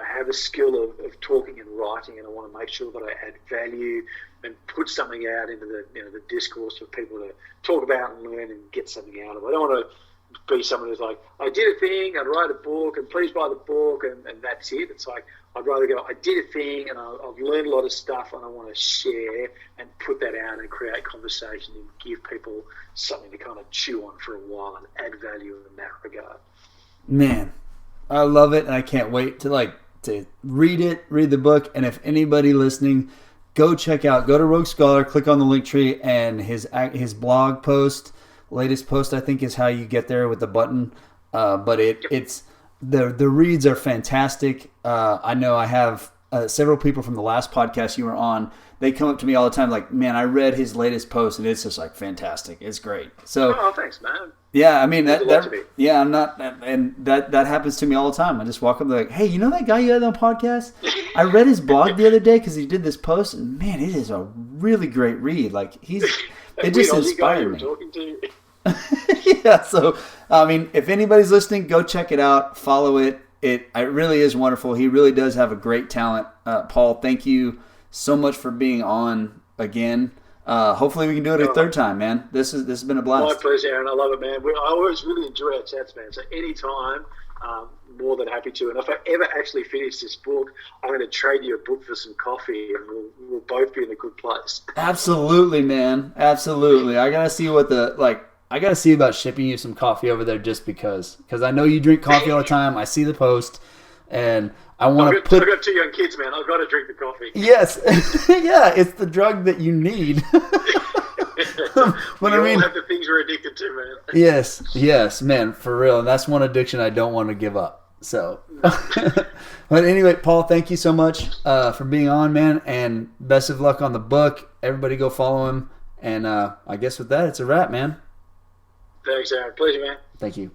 have a skill of talking and writing, and I want to make sure that I add value and put something out into the discourse for people to talk about and learn and get something out of. I don't want to be someone who's like, I did a thing, I'd write a book, and please buy the book, and that's it. It's like, I'd rather go, I did a thing, and I've learned a lot of stuff, and I want to share and put that out and create conversation and give people something to kind of chew on for a while and add value in that regard. Man, I love it, and I can't wait to read the book. And if anybody listening, go to Rogue Scholar, click on the link tree, and his blog post, latest post, I think, is how you get there with the button. But it's the reads are fantastic. I know I have several people from the last podcast you were on. They come up to me all the time like, man, I read his latest post, and it's just like fantastic. It's great. So, oh, thanks, man. Yeah, I mean yeah, I'm not, and that happens to me all the time. I just walk up like, hey, you know that guy you had on the podcast? I read his blog the other day because he did this post, and man, it is a really great read. Like it just inspired me. Talking to. Yeah, so I mean, if anybody's listening, go check it out, follow it. It really is wonderful. He really does have a great talent. Paul, thank you so much for being on again. Hopefully we can do it a third time, man. This has been a blast. My pleasure, Aaron. I love it, man. I always really enjoy our chats, man. So anytime, more than happy to. And if I ever actually finish this book, I'm going to trade you a book for some coffee, and we'll both be in a good place. Absolutely, man. Absolutely. I gotta see I gotta see about shipping you some coffee over there just because I know you drink coffee all the time. I see the post, and I want to put. I've got 2 young kids, man. I've got to drink the coffee. Yes, yeah, it's the drug that you need. We all have the things we're addicted to, man. Yes, man, for real, and that's one addiction I don't want to give up. So, but anyway, Paul, thank you so much for being on, man, and best of luck on the book. Everybody, go follow him, and I guess with that, it's a wrap, man. Thanks, Aaron. Pleasure, man. Thank you.